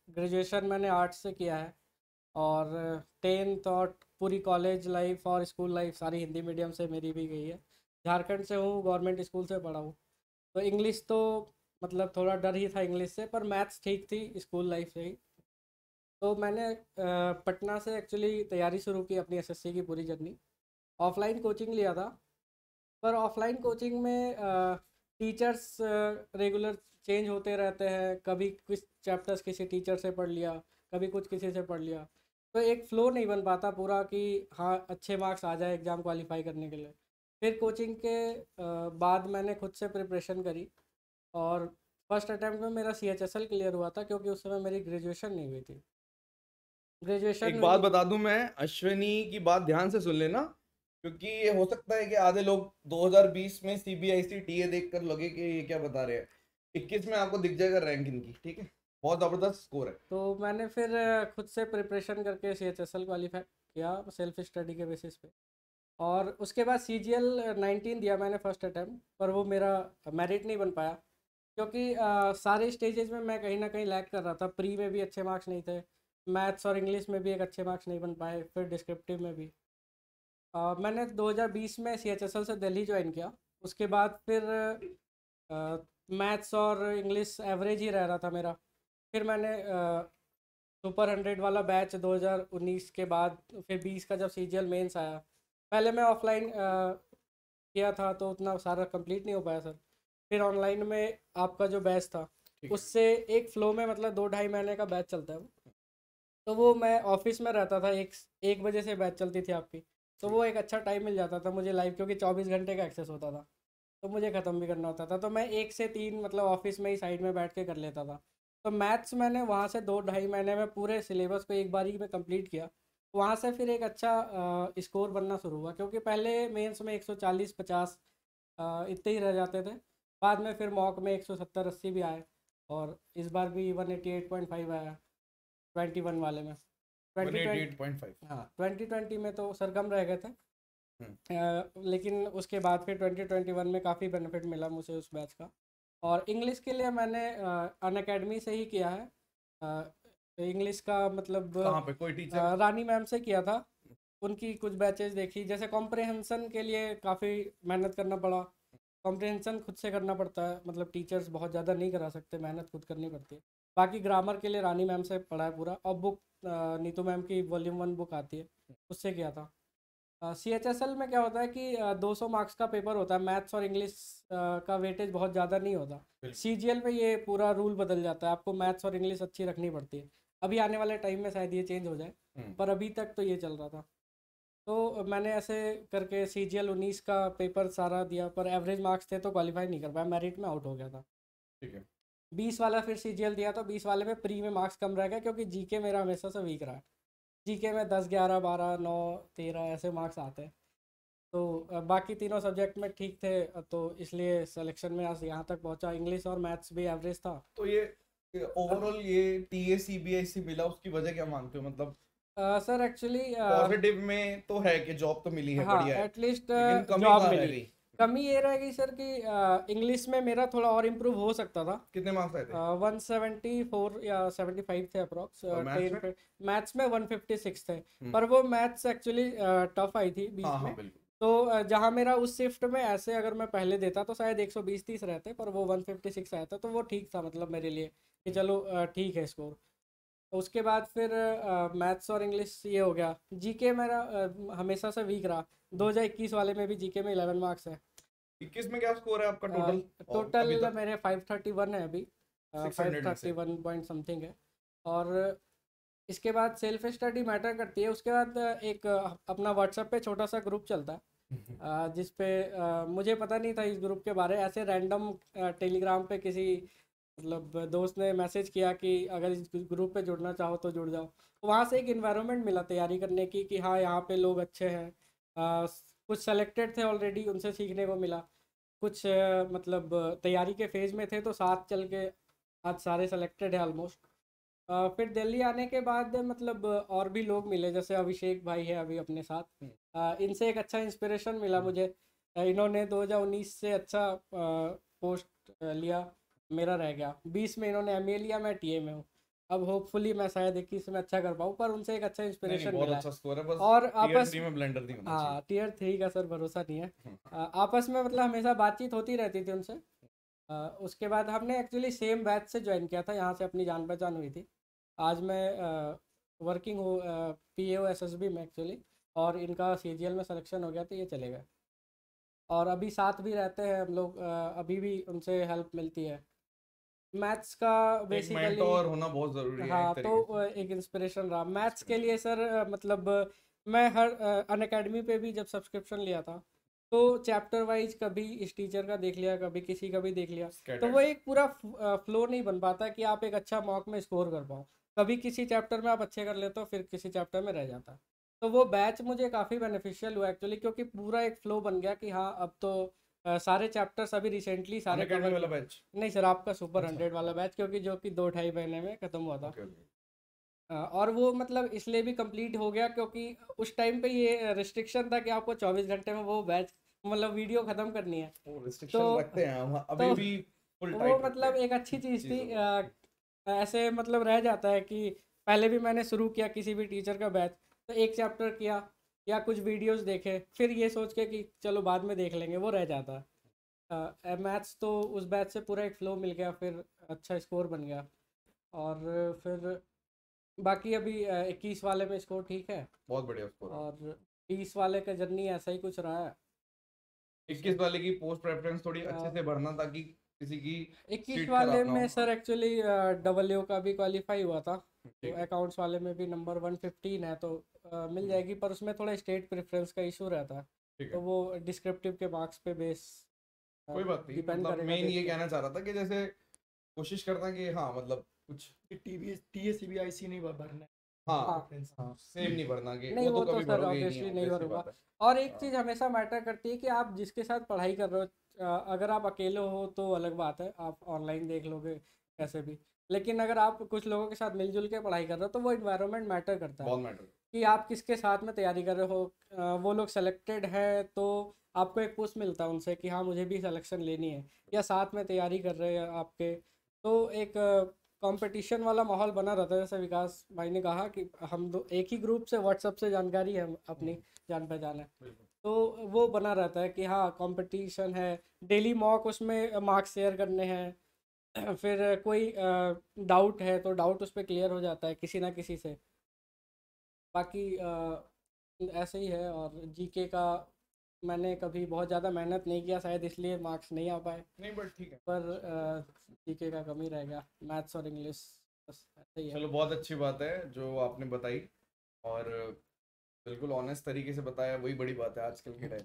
ग्रेजुएशन मैंने आर्ट्स से किया है और 10th और पूरी कॉलेज लाइफ और स्कूल लाइफ सारी हिंदी मीडियम से मेरी भी गई है। झारखंड से हूँ, गवर्नमेंट स्कूल से पढ़ा हूँ, तो इंग्लिश तो मतलब थोड़ा डर ही था इंग्लिश से, पर मैथ्स ठीक थी स्कूल लाइफ से ही। तो मैंने पटना से एक्चुअली तैयारी शुरू की अपनी एसएससी की पूरी जर्नी। ऑफलाइन कोचिंग लिया था, पर ऑफलाइन कोचिंग में टीचर्स रेगुलर चेंज होते रहते हैं। कभी कुछ चैप्टर्स किसी टीचर से पढ़ लिया, कभी कुछ किसी से पढ़ लिया, तो एक फ़्लो नहीं बन पाता पूरा कि हाँ अच्छे मार्क्स आ जाए एग्ज़ाम क्वालिफाई करने के लिए। फिर कोचिंग के बाद मैंने खुद से प्रिपरेशन करी और फर्स्ट अटैम्प्ट में मेरा CHSL क्लियर हुआ था, क्योंकि उस समय मेरी ग्रेजुएशन नहीं हुई थी। ग्रेजुएशन एक बात हुई। बता दूं मैं, अश्विनी की बात ध्यान से सुन लेना, क्योंकि ये हो सकता है कि आधे लोग 2020 में CBIC टीए देखकर लगे कि ये क्या बता रहे हैं। 21 में आपको दिख जाएगा रैंक इनकी, ठीक है, बहुत जबरदस्त स्कोर है। तो मैंने फिर खुद से प्रिपरेशन करके CHSL क्वालिफाई किया सेल्फ स्टडी के बेसिस पे। और उसके बाद CGL 19 दिया मैंने फर्स्ट अटैम्प्ट, पर वो मेरा मेरिट नहीं बन पाया, क्योंकि सारे स्टेजेस में मैं कहीं ना कहीं लैग कर रहा था। प्री में भी अच्छे मार्क्स नहीं थे, मैथ्स और इंग्लिश में भी एक अच्छे मार्क्स नहीं बन पाए, फिर डिस्क्रिप्टिव में भी। मैंने 2020 में CHSL से दिल्ली ज्वाइन किया। उसके बाद फिर मैथ्स और इंग्लिश एवरेज ही रह रहा था मेरा। फिर मैंने सुपर 100 वाला बैच 2019 के बाद, फिर 20 का जब CGL मेंस आया, पहले मैं ऑफलाइन किया था तो उतना सारा कंप्लीट नहीं हो पाया सर। फिर ऑनलाइन में आपका जो बैच था, ठीक है। उससे एक फ़्लो में मतलब 2-2.5 महीने का बैच चलता है वो, तो वो मैं ऑफिस में रहता था, 1 बजे से बैच चलती थी आपकी, तो वो एक अच्छा टाइम मिल जाता था मुझे लाइव, क्योंकि 24 घंटे का एक्सेस होता था, तो मुझे ख़त्म भी करना होता था, तो मैं 1 से 3 मतलब ऑफिस में ही साइड में बैठ के कर लेता था। तो मैथ्स मैंने वहाँ से 2-2.5 महीने में पूरे सिलेबस को एक बारी में कंप्लीट किया। वहाँ से फिर एक अच्छा स्कोर बनना शुरू हुआ, क्योंकि पहले मेंस में 140-50 इतने ही रह जाते थे। बाद में फिर मॉक में 170-80 भी आए, और इस बार भी 188.5 आया 21 वाले में। 2020, 188.5। हाँ 2020 में तो सर कम रह गए थे। लेकिन उसके बाद फिर 2021 में काफ़ी बेनिफिट मिला मुझे उस बैच का। और इंग्लिश के लिए मैंने अनअकैडमी से ही किया है। इंग्लिश का मतलब कहाँ पे कोई टीचर? रानी मैम से किया था। उनकी कुछ बैचेस देखी, जैसे कॉम्प्रिहेंसन के लिए काफ़ी मेहनत करना पड़ा। कॉम्प्रिहेंसन खुद से करना पड़ता है, मतलब टीचर्स बहुत ज़्यादा नहीं करा सकते, मेहनत खुद करनी पड़ती है। बाकी ग्रामर के लिए रानी मैम से पढ़ा है पूरा, और बुक नीतू मैम की वॉल्यूम 1 बुक आती है, उससे किया था। CHSL में क्या होता है कि 200 मार्क्स का पेपर होता है, मैथ्स और इंग्लिश का वेटेज बहुत ज़्यादा नहीं होता। CGL में ये पूरा रूल बदल जाता है, आपको मैथ्स और इंग्लिश अच्छी रखनी पड़ती है। अभी आने वाले टाइम में शायद ये चेंज हो जाए, पर अभी तक तो ये चल रहा था। तो मैंने ऐसे करके CGL 19 का पेपर सारा दिया, पर एवरेज मार्क्स थे तो क्वालिफाई नहीं कर पाया, मेरिट में आउट हो गया था। ठीक है। 20 वाला फिर CGL दिया, तो 20 वाले में प्री में मार्क्स कम रह गया, क्योंकि जीके मेरा हमेशा से वीक रहा है। जीके में 10, 11, 12, 9, 13 ऐसे मार्क्स आते हैं। तो बाकी तीनों सब्जेक्ट में ठीक थे, तो इसलिए सिलेक्शन में आज यहाँ तक पहुँचा। इंग्लिश और मैथ्स भी एवरेज था। तो ये ओवरऑल ये टीए CBIC मिला, उसकी वजह क्या मानते हो? मतलब सर एक्चुअली पॉजिटिव में तो है कि जॉब तो मिली है, हाँ बढ़िया है, एटलीस्ट लेकिन कमी जॉब कहाँ रह मिली। गई? कमी ये रह गई सर कि इंग्लिश में मेरा थोड़ा और इम्प्रूव हो सकता था। कितने मार्क्स आए थे? 174 या 75 थे अप्रॉक्स। और मैथ्स में? मैथ्स में 156 थे, हम्म। पर वो मैथ्स एक्चुअली टफ आई थी बीच हाँ हाँ में। बिल्कुल। तो जहाँ मेरा उस शिफ्ट में ऐसे अगर मैं पहले देता तो शायद 120-130 रहते, पर वो 156 आया था, तो वो ठीक था मतलब मेरे लिए कि चलो ठीक है स्कोर। उसके बाद फिर मैथ्स और इंग्लिश ये हो गया। जीके मेरा हमेशा से वीक रहा। 2021 वाले में भी जीके में 11 मार्क्स है। 21 में क्या स्कोर है आपका टोटल? टोटल मेरे 531 है अभी, 600 में से। 531 पॉइंट समथिंग है। और इसके बाद सेल्फ स्टडी मैटर करती है। उसके बाद एक अपना व्हाट्सएप पे छोटा सा ग्रुप चलता है, जिस पे मुझे पता नहीं था इस ग्रुप के बारे, ऐसे रैंडम टेलीग्राम पे किसी मतलब दोस्त ने मैसेज किया कि अगर इस ग्रुप पे जुड़ना चाहो तो जुड़ जाओ। तो वहाँ से एक इन्वायरमेंट मिला तैयारी करने की कि हाँ यहाँ पे लोग अच्छे हैं। कुछ सेलेक्टेड थे ऑलरेडी, उनसे सीखने को मिला। कुछ मतलब तैयारी के फेज़ में थे, तो साथ चल के आज सारे सेलेक्टेड है ऑलमोस्ट। फिर दिल्ली आने के बाद मतलब और भी लोग मिले, जैसे अभिषेक भाई है अभी अपने साथ। इनसे एक अच्छा इंस्पिरेशन मिला मुझे। इन्होंने 2019 से अच्छा पोस्ट लिया, मेरा रह गया। 20 में इन्होंने MA लिया, मैं TA में हूँ। अब होपफुली मैं शायद 21 में अच्छा कर पाऊँ, पर उनसे एक अच्छा इंस्पिरेशन बहुत मिला अच्छा स्कोर है, बस और टियर आपस 3 में ब्लेंडर नहीं होना चाहिए। हाँ, Tier 3 का सर भरोसा नहीं है। आपस में मतलब हमेशा बातचीत होती रहती थी उनसे। उसके बाद हमने एक्चुअली सेम बैच से ज्वाइन किया था, यहाँ से अपनी जान पहचान हुई थी। आज मैं वर्किंग हूँ PAO SSB में एक्चुअली, और इनका CGL में सिलेक्शन हो गया तो ये चले गए। और अभी साथ भी रहते हैं हम लोग, अभी भी उनसे हेल्प मिलती है। मैथ्स का एक बेसिकली मेंटोर होना बहुत जरूरी है हाँ, एक तरीके से। एक इंस्पिरेशन रहा मैथ्स के लिए सर। मतलब मैं हर अनअकैडमी पे भी जब सब्सक्रिप्शन लिया था तो चैप्टर वाइज कभी इस टीचर का देख लिया, कभी किसी का भी देख लिया, तो Scattered। वो एक पूरा फ्लो नहीं बन पाता कि आप एक अच्छा मॉक में स्कोर कर पाओ। कभी किसी चैप्टर में आप अच्छे कर लेते हो, फिर किसी चैप्टर में रह जाता। तो वो बैच मुझे काफ़ी बेनिफिशियल हुआ एक्चुअली, क्योंकि पूरा एक फ्लो बन गया कि हाँ अब तो सारे चैप्टर्स अभी रिसेंटली सारे अनअकैडमी cover वाला किए। बैच। नहीं सर, आपका सुपर अच्छा। 100 वाला बैच, क्योंकि जो कि 2-2.5 महीने में ख़त्म हुआ था। Okay okay. और वो मतलब इसलिए भी कंप्लीट हो गया क्योंकि उस टाइम पे ये रिस्ट्रिक्शन था कि आपको 24 घंटे में वो बैच मतलब वीडियो ख़त्म करनी है। वो रिस्ट्रिक्शन तो रखते हैं हम अभी तो भी फुल वो टाइट मतलब एक अच्छी चीज़ थी। चीज़ों को। ऐसे मतलब रह जाता है कि पहले भी मैंने शुरू किया किसी भी टीचर का बैच, तो एक चैप्टर किया या कुछ वीडियोस देखे, फिर ये सोच के कि चलो बाद में देख लेंगे, वो रह जाता है। मैथ्स तो उस बैच से पूरा एक फ्लो मिल गया, फिर अच्छा स्कोर बन गया। और फिर बाकी अभी 21 वाले में स्कोर ठीक है, बहुत बढ़िया स्कोर है। और 20 वाले का जर्नी ऐसा ही कुछ रहा है। 21 वाले की पोस्ट प्रेफरेंस थोड़ी अच्छे हाँ। से भरना ताकि किसी की 21 सीट वाले खराब ना में हो। सर एक्चुअली WO का भी क्वालिफाई हुआ था, तो ठीक है। अकाउंट्स वाले में भी नंबर 115 है, तो मिल जाएगी, पर उसमें थोड़ा स्टेट प्रेफरेंस का इशू रहता है, ठीक तो है, वो डिस्क्रिप्टिव के मार्क्स पे बेस कोई बात नहीं। डिपेंड मतलब करेगा मेन देख ये के। कहना चाह रहा था कि जैसे कोशिश करना कि हाँ मतलब कुछ TSCBIC नहीं भरना है हाँ preference। हाँ सेम नहीं भरना कि नहीं, वो वो तो तो कभी सर भरोगे ही नहीं, ऑब्वियसली नहीं obvious सी भरूंगा। बात है। और एक हाँ। चीज़ हमेशा मैटर करती है कि आप जिसके साथ पढ़ाई कर रहे हो, अगर आप अकेले हो तो अलग बात है, आप ऑनलाइन देख लोगे कैसे भी। लेकिन अगर आप कुछ लोगों के साथ मिलजुल के पढ़ाई कर रहे हो तो वो इन्वायरमेंट मैटर करता है बहुत मैटर। कि आप किसके साथ में तैयारी कर रहे हो। वो लोग सेलेक्टेड है तो आपको एक पुश मिलता है उनसे कि हाँ मुझे भी सिलेक्शन लेनी है, या साथ में तैयारी कर रहे हैं आपके, तो एक कंपटीशन वाला माहौल बना रहता है। जैसे विकास भाई ने कहा कि हम दो एक ही ग्रुप से व्हाट्सएप से जानकारी है, अपनी जान पहचान है, तो वो बना रहता है कि हाँ कंपटीशन है, डेली मॉक उसमें मार्क्स शेयर करने हैं। फिर कोई डाउट है तो डाउट उस पर क्लियर हो जाता है किसी ना किसी से। बाकी ऐसे ही है। और GK का मैंने कभी बहुत ज़्यादा मेहनत नहीं किया, शायद इसलिए मार्क्स नहीं आ पाए, नहीं बट ठीक है, पर GK का कमी रह गया, मैथ्स और इंग्लिश बस ऐसे ही है। चलो बहुत अच्छी बात है जो आपने बताई, और बिल्कुल ऑनेस्ट तरीके से बताया, वही बड़ी बात है आजकल के टाइम।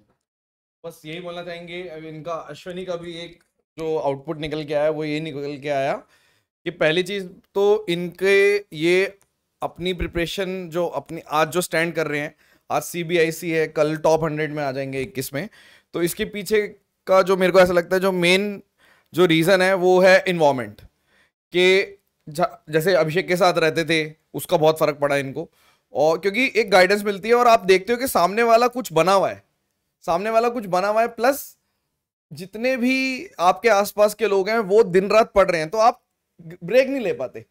बस यही बोलना चाहेंगे। अब इनका अश्वनी का भी एक जो आउटपुट निकल के आया वो ये निकल के आया कि पहली चीज तो इनके ये अपनी प्रिपरेशन जो अपनी आज जो स्टैंड कर रहे हैं, आज CBIC है, कल टॉप 100 में आ जाएंगे 21 में, तो इसके पीछे का जो मेरे को ऐसा लगता है जो मेन जो रीज़न है वो है इन्वायरमेंट कि जैसे अभिषेक के साथ रहते थे उसका बहुत फर्क पड़ा इनको, और क्योंकि एक गाइडेंस मिलती है और आप देखते हो कि सामने वाला कुछ बना हुआ है, सामने वाला कुछ बना हुआ है, प्लस जितने भी आपके आसपास के लोग हैं वो दिन रात पढ़ रहे हैं, तो आप ब्रेक नहीं ले पाते।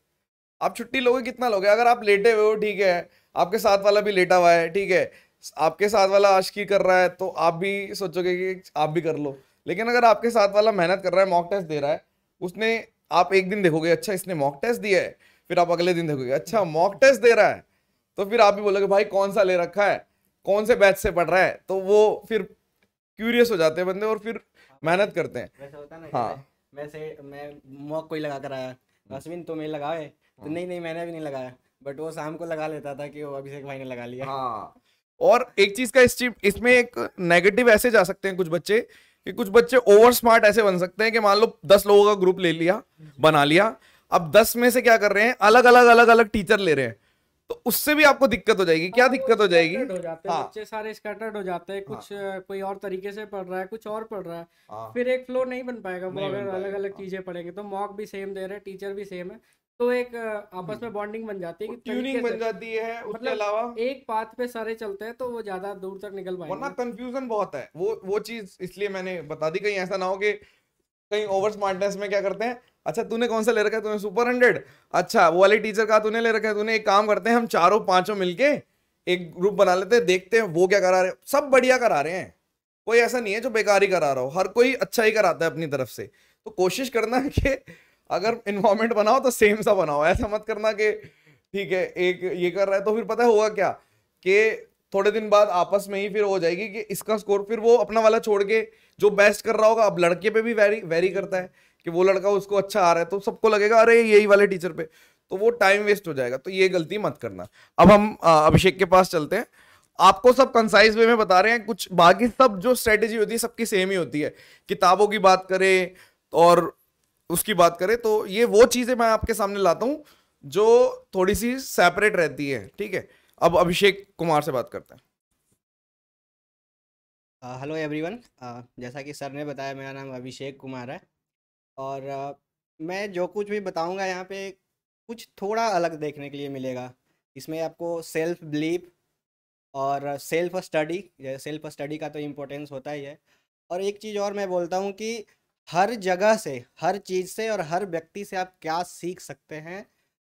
आप छुट्टी लोगे कितना लोगे? अगर आप लेटे हुए हो ठीक है, आपके साथ वाला भी लेटा हुआ है ठीक है, आपके साथ वाला आशिकी कर रहा है तो आप भी सोचोगे कि आप भी कर लो। लेकिन अगर आपके साथ वाला मेहनत कर रहा है, मॉक टेस्ट दे रहा है, उसने आप एक दिन देखोगे अच्छा इसने मॉक टेस्ट दिया है, फिर आप अगले दिन देखोगे अच्छा मॉक टेस्ट दे रहा है, तो फिर आप भी बोलोगे भाई कौन सा ले रखा है, कौन से बैच से पढ़ रहा है, तो वो फिर क्यूरियस हो जाते हैं बंदे और फिर मेहनत करते हैं। वैसे होता है ना, हाँ। वैसे मैं मॉक कोई लगा कर आया, अश्विन तुम्हें लगाए, तो नहीं नहीं मैंने भी नहीं लगाया, बट वो शाम को लगा लेता था कि वो अभिषेक भाई ने लगा लिया। हाँ, और एक चीज का इसमें एक नेगेटिव ऐसे जा सकते हैं कुछ बच्चे कि कुछ बच्चे ओवर स्मार्ट ऐसे बन सकते हैं कि मान लो 10 लोगों का ग्रुप ले लिया, बना लिया, अब 10 में से क्या कर रहे हैं, अलग अलग टीचर ले रहे हैं, तो उससे भी आपको दिक्कत हो जाएगी। क्या दिक्कत हो जाएगी? हो जाते हैं हाँ। बच्चे सारे स्कैटर्ड हो जाते हैं, कुछ कोई और तरीके से पढ़ रहा है, कुछ और पढ़ रहा है, हाँ। फिर एक फ्लो नहीं बन पाएगा। वो नहीं बन अगर अलग पाएगा, अलग हाँ। चीजें पढ़ेंगे तो मॉक भी सेम दे रहे हैं, टीचर भी सेम है, तो एक आपस में बॉन्डिंग बन जाती है कि ट्यूनिंग तरीके बन से जाती है। उसके मतलब अलावा एक पाथ पे सारे चलते हैं तो वो ज्यादा दूर तक निकल वरना पाएंगे। कंफ्यूजन बहुत है, वो चीज इसलिए मैंने बता दी, कहीं ऐसा ना हो कि कहीं ओवर स्मार्टनेस में क्या करते हैं, अच्छा तूने कौन सा ले रखा है, तूने सुपर 100, अच्छा वो वाले टीचर का तूने ले रखा है, तूने एक काम करते हैं हम चारों पांचों मिलके एक ग्रुप बना लेते हैं, देखते हैं वो क्या करा रहे हैं। सब बढ़िया करा रहे हैं, कोई ऐसा नहीं है जो बेकार ही करा रहा हो, हर कोई अच्छा ही कराता है अपनी तरफ से। तो कोशिश करना है कि अगर इन्वायरमेंट बनाओ तो सेम सा बनाओ, ऐसा मत करना कि ठीक है एक ये कर रहा है तो फिर पता है होगा क्या कि थोड़े दिन बाद आपस में ही फिर हो जाएगी कि इसका स्कोर, फिर वो अपना वाला छोड़ के जो बेस्ट कर रहा होगा, अब लड़के पे भी वेरी वेरी करता है कि वो लड़का उसको अच्छा आ रहा है तो सबको लगेगा अरे यही वाले टीचर पे, तो वो टाइम वेस्ट हो जाएगा। तो ये गलती मत करना। अब हम अभिषेक के पास चलते हैं। आपको सब कंसाइज वे में बता रहे हैं, कुछ बाकी सब जो स्ट्रेटेजी होती है सबकी सेम ही होती है। किताबों की बात करें और उसकी बात करें तो ये वो चीजें मैं आपके सामने लाता हूं जो थोड़ी सी सेपरेट रहती है, ठीक है। अब अभिषेक कुमार से बात करते हैं। हेलो एवरीवन, जैसा कि सर ने बताया मेरा नाम अभिषेक कुमार है और मैं जो कुछ भी बताऊंगा यहाँ पे कुछ थोड़ा अलग देखने के लिए मिलेगा। इसमें आपको सेल्फ बिलीफ और सेल्फ स्टडी का तो इम्पोर्टेंस होता ही है। और एक चीज़ और मैं बोलता हूँ कि हर जगह से, हर चीज़ से और हर व्यक्ति से आप क्या सीख सकते हैं,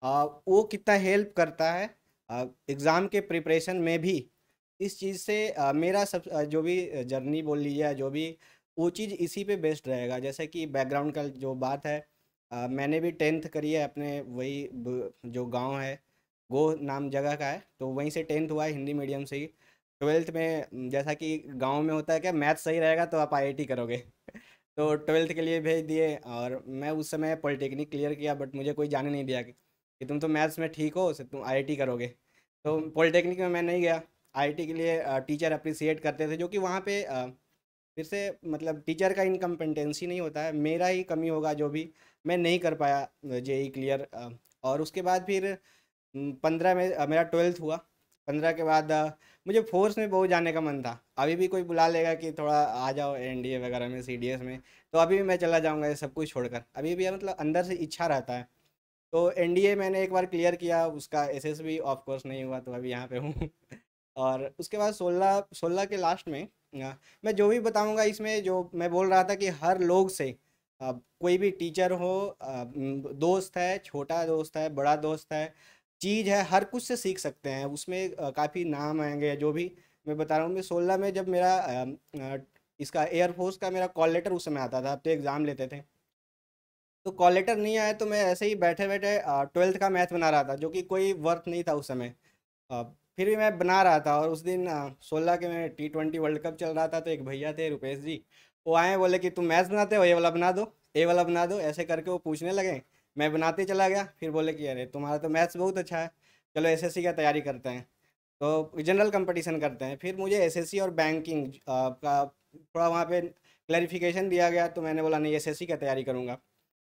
वो कितना हेल्प करता है एग्ज़ाम के प्रिपरेशन में भी। इस चीज़ से मेरा सब जो भी जर्नी बोल लीजिए या जो भी, वो चीज़ इसी पे बेस्ड रहेगा। जैसे कि बैकग्राउंड का जो बात है, मैंने भी 10th करी है अपने वही जो गांव है, गो नाम जगह का है, तो वहीं से 10th हुआ है हिंदी मीडियम से ही। 12th में जैसा कि गांव में होता है क्या, मैथ सही रहेगा तो आप आईआईटी करोगे तो 12th के लिए भेज दिए और मैं उस समय पॉलिटेक्निक क्लियर किया, बट मुझे कोई जाने नहीं दिया कि तुम तो मैथ्स में ठीक हो तो तुम आईआईटी करोगे। तो पॉलिटेक्निक में मैं नहीं गया। आईआईटी के लिए टीचर अप्रिसिएट करते थे, जो कि वहाँ पे फिर से मतलब टीचर का इनकम्पिटेंसी नहीं होता है, मेरा ही कमी होगा जो भी मैं नहीं कर पाया जेई क्लियर। और उसके बाद फिर 15 में मेरा 12th हुआ। 15 के बाद मुझे फोर्स में बहुत जाने का मन था। अभी भी कोई बुला लेगा कि थोड़ा आ जाओ एनडीए वगैरह में, सीडीएस में, तो अभी भी मैं चला जाऊंगा ये सब कुछ छोड़कर। अभी भी मतलब अंदर से इच्छा रहता है। तो एनडीए मैंने एक बार क्लियर किया, उसका एसएसबी ऑफ कोर्स नहीं हुआ, तो अभी यहाँ पे हूँ और उसके बाद 16 के लास्ट में मैं जो भी बताऊंगा इसमें, जो मैं बोल रहा था कि हर लोग से कोई भी टीचर हो, दोस्त है, छोटा दोस्त है, बड़ा दोस्त है, चीज़ है, हर कुछ से सीख सकते हैं। उसमें काफ़ी नाम आएंगे जो भी मैं बता रहा हूँ। मैं 16 में जब मेरा इसका एयरफोर्स का मेरा कॉल लेटर उस समय आता था, अब तो एग्ज़ाम लेते थे, तो कॉल लेटर नहीं आया तो मैं ऐसे ही बैठे बैठे 12th का मैथ बना रहा था, जो कि कोई वर्थ नहीं था उस समय। फिर भी मैं बना रहा था। और उस दिन 16 के में T20 वर्ल्ड कप चल रहा था, तो एक भैया थे रुपेश जी, वो आए, बोले कि तुम मैथ्स बनाते हो, ये वाला बना दो, ये वाला बना दो, ऐसे करके वो पूछने लगे। मैं बनाते चला गया। फिर बोले कि अरे तुम्हारा तो मैथ्स बहुत अच्छा है, चलो एसएससी का तैयारी करते हैं, तो जनरल कंपटीशन करते हैं। फिर मुझे एसएससी और बैंकिंग का थोड़ा वहाँ पे क्लैरिफिकेशन दिया गया, तो मैंने बोला नहीं, एसएससी का तैयारी करूँगा।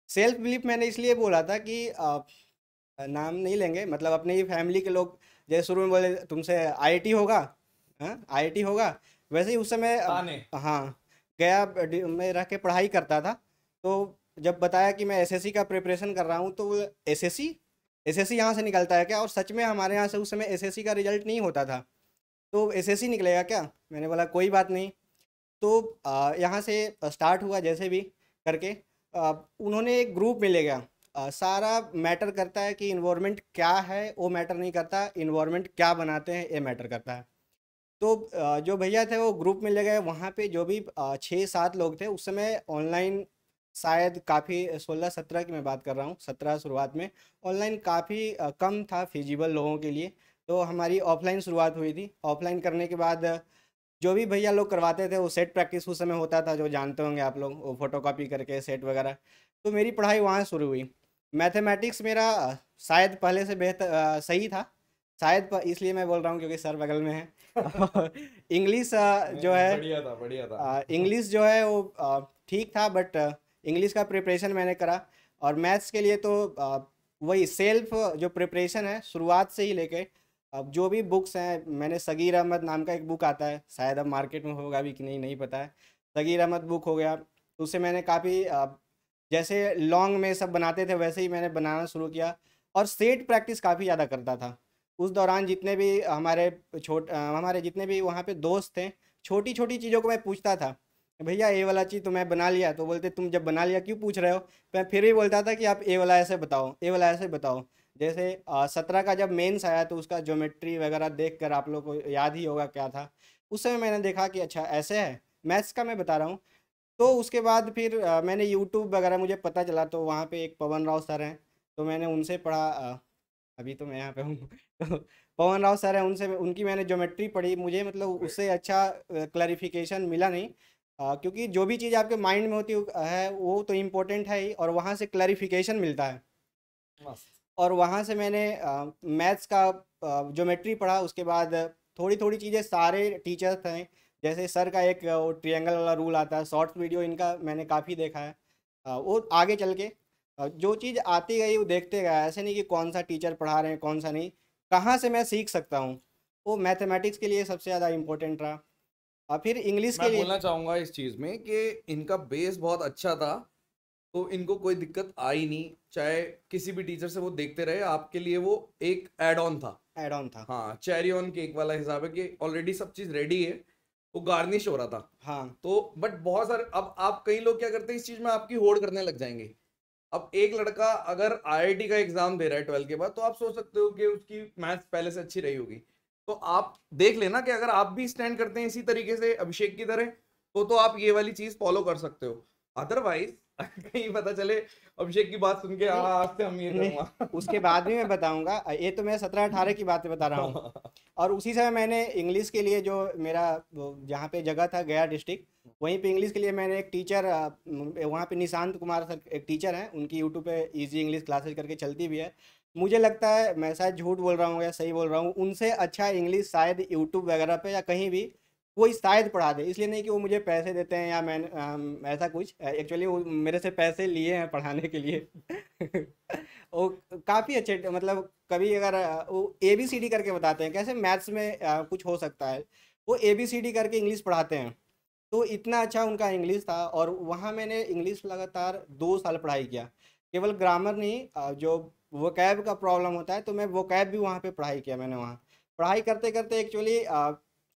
सेल्फ बिलीफ मैंने इसलिए बोला था कि नाम नहीं लेंगे, मतलब अपने ही फैमिली के लोग जैसे शुरू में बोले तुमसे आईआईटी होगा, हाँ आईआईटी होगा, वैसे ही उस समय हाँ गया, मैं रह के पढ़ाई करता था। तो जब बताया कि मैं एसएससी का प्रिपरेशन कर रहा हूँ, तो एसएससी एसएससी यहाँ से निकलता है क्या? और सच में हमारे यहाँ से उस समय एसएससी का रिजल्ट नहीं होता था, तो एसएससी निकलेगा क्या? मैंने बोला कोई बात नहीं। तो यहाँ से स्टार्ट हुआ जैसे भी करके। उन्होंने एक ग्रुप में ले गया। सारा मैटर करता है कि इन्वायरमेंट क्या है, वो मैटर नहीं करता, इन्वायरमेंट क्या बनाते हैं ये मैटर करता है। तो जो भैया थे वो ग्रुप में ले गए। वहाँ पे जो भी 6-7 लोग थे उस समय ऑनलाइन, शायद काफ़ी 16-17 की मैं बात कर रहा हूँ, 17 शुरुआत में ऑनलाइन काफ़ी कम था फिजिबल लोगों के लिए। तो हमारी ऑफलाइन शुरुआत हुई थी। ऑफलाइन करने के बाद जो भी भैया लोग करवाते थे वो सेट प्रैक्टिस उस समय होता था, जो जानते होंगे आप लोग, वो फोटोकॉपी करके सेट वगैरह। तो मेरी पढ़ाई वहाँ शुरू हुई। मैथमेटिक्स मेरा शायद पहले से बेहतर सही था, शायद इसलिए मैं बोल रहा हूँ क्योंकि सर बगल में है इंग्लिश जो है, बढ़िया था इंग्लिश जो है वो ठीक था, बट इंग्लिश का प्रिपरेशन मैंने करा। और मैथ्स के लिए तो वही सेल्फ जो प्रिपरेशन है शुरुआत से ही लेके अब जो भी बुक्स हैं, मैंने सगीर अहमद नाम का एक बुक आता है, शायद अब मार्केट में होगा भी कि नहीं नहीं पता है, सगीर अहमद बुक हो गया, तो उससे मैंने काफ़ी जैसे लॉन्ग में सब बनाते थे वैसे ही मैंने बनाना शुरू किया। और सेट प्रैक्टिस काफ़ी ज़्यादा करता था उस दौरान। जितने भी हमारे जितने भी वहाँ पे दोस्त थे, छोटी छोटी चीज़ों को मैं पूछता था भैया ये वाला चीज़ तो मैं बना लिया। तो बोलते तुम जब बना लिया क्यों पूछ रहे हो। मैं फिर भी बोलता था कि आप ये वाला ऐसे बताओ, ये वाला ऐसे बताओ। जैसे 17 का जब मेंस आया तो उसका ज्योमेट्री वगैरह देख कर आप लोग को याद ही होगा क्या था। उस समय मैंने देखा कि अच्छा ऐसे है। मैथ्स का मैं बता रहा हूँ। तो उसके बाद फिर मैंने यूट्यूब वगैरह मुझे पता चला, तो वहाँ पे एक पवन राव सर हैं, तो मैंने उनसे पढ़ा। अभी तो मैं यहाँ पे हूँ तो पवन राव सर हैं, उनसे उनकी मैंने ज्योमेट्री पढ़ी। मुझे मतलब उससे अच्छा क्लैरिफिकेशन मिला नहीं। क्योंकि जो भी चीज़ आपके माइंड में होती है वो तो इम्पोर्टेंट है ही, और वहाँ से क्लैरिफिकेशन मिलता है। मस्त। और वहाँ से मैंने मैथ्स का ज्योमेट्री पढ़ा। उसके बाद थोड़ी थोड़ी चीज़ें सारे टीचर्स हैं, जैसे सर का एक वो ट्रायंगल वाला रूल आता है, शॉर्ट्स वीडियो इनका मैंने काफ़ी देखा है। वो आगे चल के जो चीज़ आती गई वो देखते गया। ऐसे नहीं कि कौन सा टीचर पढ़ा रहे हैं कौन सा नहीं, कहाँ से मैं सीख सकता हूँ। वो मैथमेटिक्स के लिए सबसे ज़्यादा इम्पोर्टेंट रहा, और फिर इंग्लिश के मैं लिए। बोलना चाहूंगा इस चीज में कि इनका बेस बहुत अच्छा था, तो इनको कोई दिक्कत आई नहीं। चाहे किसी भी टीचर से वो देखते रहे, आपके लिए वो एक एड ऑन था। एड ऑन था। हाँ, चेरी ऑन केक वाला हिसाब है कि ऑलरेडी सब चीज रेडी है, वो गार्निश हो रहा था। हाँ तो बट बहुत सारे, अब आप कई लोग क्या करते हैं, इस चीज में आपकी होड़ करने लग जाएंगे। अब एक लड़का अगर आईआईटी का एग्जाम दे रहा है 12 के बाद, तो आप सोच सकते हो कि उसकी मैथ्स पहले से अच्छी रही होगी। तो आप देख लेना कि अगर आप भी स्टैंड करते हैं इसी तरीके से अभिषेक की तरह, तो आप ये वाली चीज फॉलो कर सकते हो। अदरवाइज कहीं पता चले अभिषेक की बात सुन के नहीं आज से हम ये नहीं, उसके करूंगा। बाद भी मैं बताऊंगा। ये तो मैं 17-18 की बातें बता रहा हूँ। और उसी समय मैंने इंग्लिश के लिए जो मेरा जहाँ पे जगह था गया डिस्ट्रिक्ट, वहीं पे इंग्लिश के लिए मैंने एक टीचर, वहाँ पे निशांत कुमार सर एक टीचर हैं, उनकी यूट्यूब पे इजी इंग्लिश क्लासेज करके चलती भी है। मुझे लगता है मैं शायद झूठ बोल रहा हूँ या सही बोल रहा हूँ, उनसे अच्छा इंग्लिश शायद यूट्यूब वगैरह पे या कहीं भी कोई शायद पढ़ा दे। इसलिए नहीं कि वो मुझे पैसे देते हैं या मैं ऐसा कुछ, एक्चुअली वो मेरे से पैसे लिए हैं पढ़ाने के लिए वो काफ़ी अच्छे, मतलब कभी अगर वो ABCD करके बताते हैं, कैसे मैथ्स में कुछ हो सकता है, वो ABCD करके इंग्लिश पढ़ाते हैं। तो इतना अच्छा उनका इंग्लिश था, और वहाँ मैंने इंग्लिश लगातार 2 साल पढ़ाई किया। केवल ग्रामर नहीं, जो वोकैब का प्रॉब्लम होता है, तो मैं वोकैब भी वहाँ पे पढ़ाई किया मैंने वहाँ। पढ़ाई करते करते एक्चुअली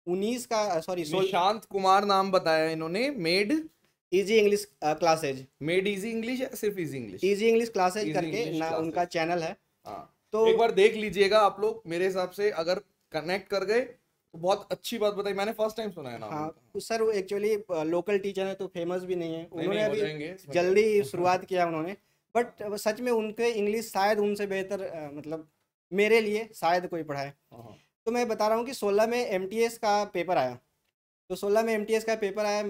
19 का सॉरी निशांत कुमार नाम बताया इन्होंने। Made easy English classes, made easy English या सिर्फ easy English? Easy English classes easy करके इंग्लिश ना उनका क्लासेस। चैनल है। हाँ, तो एक बार देख लीजिएगा आप लोग। मेरे हिसाब से अगर कनेक्ट कर गए तो बहुत अच्छी बात बताई। मैंने फर्स्ट टाइम सुना है नाम हाँ, उनका। सर वो एक्चुअली लोकल टीचर है, तो फेमस भी नहीं है, नहीं उन्होंने नहीं, हो अभी जाएंगे इस पर जल्दी तो। शुरुआत किया उन्होंने। बट सच में उनके इंग्लिश शायद उनसे बेहतर, मतलब मेरे लिए शायद कोई पढ़ाए। हाँ। तो मैं बता रहा हूँ कि 16 में MTS का पेपर आया। तो 16 में MTS का पेपर आया,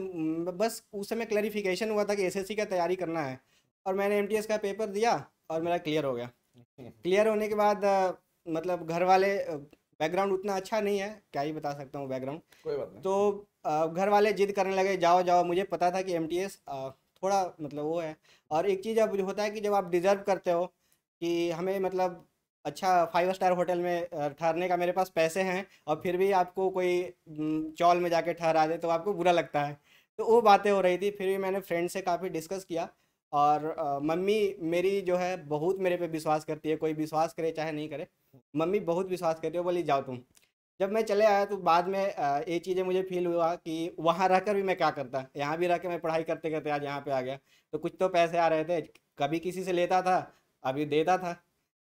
बस उस समय क्लैरिफिकेशन हुआ था कि SSC का तैयारी करना है, और मैंने MTS का पेपर दिया और मेरा क्लियर हो गया। क्लियर होने के बाद मतलब घर वाले, बैकग्राउंड उतना अच्छा नहीं है, क्या ही बता सकता हूँ बैकग्राउंड। कोई बात नहीं। तो घर वाले जिद करने लगे जाओ जाओ। मुझे पता था कि MTS थोड़ा मतलब वो है। और एक चीज़ अब जो होता है कि जब आप डिज़र्व करते हो कि हमें मतलब अच्छा 5 स्टार होटल में ठहरने का मेरे पास पैसे हैं, और फिर भी आपको कोई चौल में जाके ठहरा दे तो आपको बुरा लगता है। तो वो बातें हो रही थी। फिर भी मैंने फ्रेंड से काफ़ी डिस्कस किया, और मम्मी मेरी जो है बहुत मेरे पे विश्वास करती है, कोई विश्वास करे चाहे नहीं करे, मम्मी बहुत विश्वास करती है, बोली जाओ तुम। जब मैं चले आया तो बाद में ये चीज़ें मुझे फील हुआ कि वहाँ रहकर भी मैं क्या करता, यहाँ भी रह के मैं पढ़ाई करते करते आज यहाँ पे आ गया। तो कुछ तो पैसे आ रहे थे, कभी किसी से लेता था, अभी देता था।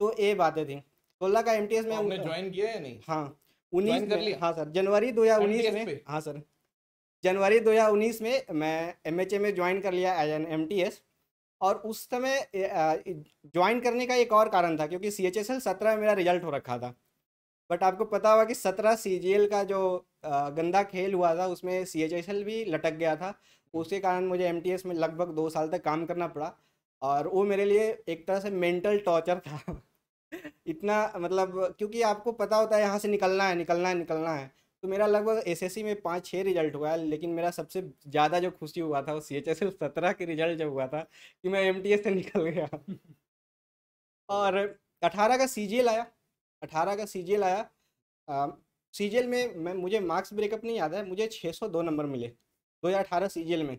तो ये बातें थी। 16 का MTS तो में आपने ज्वाइन किया या नहीं? हाँ 19 ज्वाइन कर में, लिया हाँ सर जनवरी 2019 MTS में, पे? हाँ सर जनवरी 2019 में मैं MHA में ज्वाइन कर लिया एज एन MTS। और उस समय ज्वाइन करने का एक और कारण था, क्योंकि CHSL 17 में मेरा रिजल्ट हो रखा था। बट आपको पता होगा कि 17 CGL का जो गंदा खेल हुआ था, उसमें CHSL भी लटक गया था। उसके कारण मुझे MTS में लगभग 2 साल तक काम करना पड़ा, और वो मेरे लिए एक तरह से मेंटल टॉर्चर था इतना मतलब, क्योंकि आपको पता होता है यहाँ से निकलना है निकलना है निकलना है। तो मेरा लगभग SSC में 5-6 रिजल्ट हुआ है, लेकिन मेरा सबसे ज़्यादा जो खुशी हुआ था वो CHSL 17 के रिजल्ट जब हुआ था कि मैं MTS से निकल गया और 18 का CGL आया। 18 का CGL आया। CGL में मैं मुझे मार्क्स ब्रेकअप नहीं याद है, मुझे 602 नंबर मिले 2018 CGL में।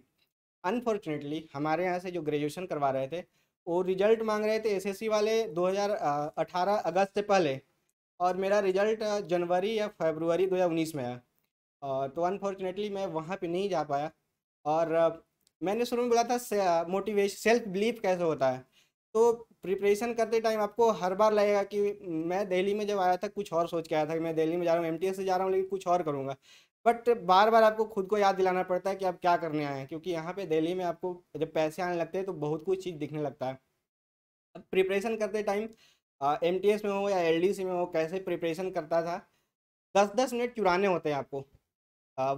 अनफॉर्चुनेटली हमारे यहाँ से जो ग्रेजुएशन करवा रहे थे वो रिजल्ट मांग रहे थे SSC वाले 2018 अगस्त से पहले, और मेरा रिजल्ट जनवरी या फरवरी 2019 में आया। तो अनफॉर्चुनेटली मैं वहाँ पे नहीं जा पाया। और मैंने शुरू में बोला था मोटिवेशन सेल्फ बिलीफ कैसे होता है। तो प्रिपरेशन करते टाइम आपको हर बार लगेगा कि मैं दिल्ली में जब आया था कुछ और सोच के आया था कि मैं दिल्ली में जा रहा हूँ, एमटीएस से जा रहा हूँ, लेकिन कुछ और करूँगा। बट बार बार आपको खुद को याद दिलाना पड़ता है कि आप क्या करने आए हैं, क्योंकि यहाँ पे दिल्ली में आपको जब पैसे आने लगते हैं तो बहुत कुछ चीज़ दिखने लगता है। अब प्रिपरेशन करते टाइम एमटीएस में हो या एलडीसी में हो, कैसे प्रिपरेशन करता था, 10-10 मिनट चुराने होते हैं आपको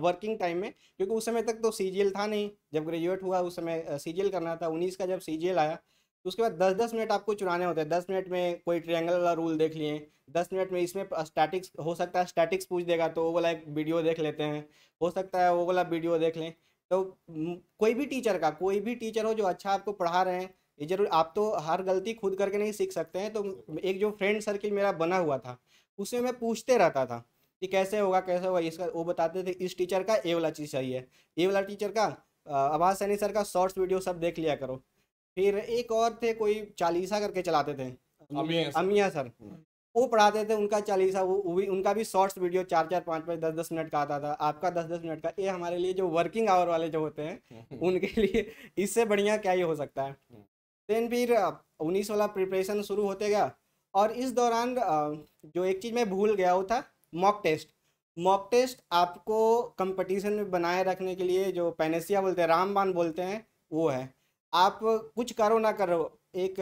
वर्किंग टाइम में, क्योंकि उस समय तक तो सीजीएल था नहीं। जब ग्रेजुएट हुआ उस समय सीजीएल करना था, 19 का जब सीजीएल आया तो उसके बाद 10-10 मिनट आपको चुराने होते हैं। 10 मिनट में कोई ट्रायंगल वाला रूल देख लिए, 10 मिनट में इसमें स्टैटिक्स हो सकता है, स्टैटिक्स पूछ देगा तो वो वाला एक वीडियो देख लेते हैं, हो सकता है वो वाला वीडियो देख लें। तो कोई भी टीचर का, कोई भी टीचर हो जो अच्छा आपको पढ़ा रहे हैं, ये जरूर, आप तो हर गलती खुद करके नहीं सीख सकते हैं। तो एक जो फ्रेंड सर्किल मेरा बना हुआ था उसमें मैं पूछते रहता था कि कैसे होगा कैसे होगा इसका, वो बताते थे इस टीचर का ये वाला चीज़ चाहिए, ये वाला टीचर का आवाज़ सैनी सर का शॉर्ट्स वीडियो सब देख लिया करो। फिर एक और थे, कोई चालीसा करके चलाते थे, अमिया सर, वो पढ़ाते थे, उनका चालीसा, वो भी, उनका भी शॉर्ट्स वीडियो 4-4, 5-5, 10-10 मिनट का आता था, आपका 10-10 मिनट का। ये हमारे लिए जो वर्किंग आवर वाले जो होते हैं उनके लिए इससे बढ़िया क्या ही हो सकता है। देन फिर 19 वाला प्रिपरेशन शुरू होते गया, और इस दौरान जो एक चीज़ मैं भूल गया वो था मॉक टेस्ट। मॉक टेस्ट आपको कंपटीशन में बनाए रखने के लिए, जो पैनेसिया बोलते हैं, रामबाण बोलते हैं, वो है। आप कुछ करो ना करो, एक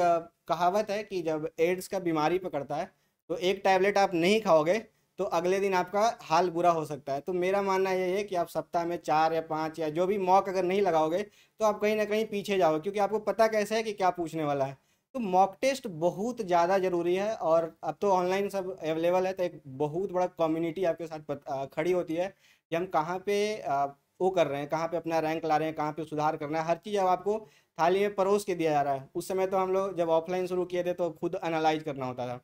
कहावत है कि जब एड्स का बीमारी पकड़ता है तो एक टैबलेट आप नहीं खाओगे तो अगले दिन आपका हाल बुरा हो सकता है। तो मेरा मानना ये है कि आप सप्ताह में 4 या 5 या जो भी मॉक अगर नहीं लगाओगे तो आप कहीं ना कहीं पीछे जाओगे, क्योंकि आपको पता कैसे है कि क्या पूछने वाला है। तो मॉक टेस्ट बहुत ज़्यादा ज़रूरी है, और अब तो ऑनलाइन सब अवेलेबल है, तो एक बहुत बड़ा कम्युनिटी आपके साथ खड़ी होती है कि हम कहाँ पे वो कर रहे हैं, कहाँ पे अपना रैंक ला रहे हैं, कहाँ पे सुधार करना है। हर चीज़ अब आपको थाली में परोस के दिया जा रहा है। उस समय तो हम लोग जब ऑफलाइन शुरू किए थे तो खुद एनालाइज करना होता था।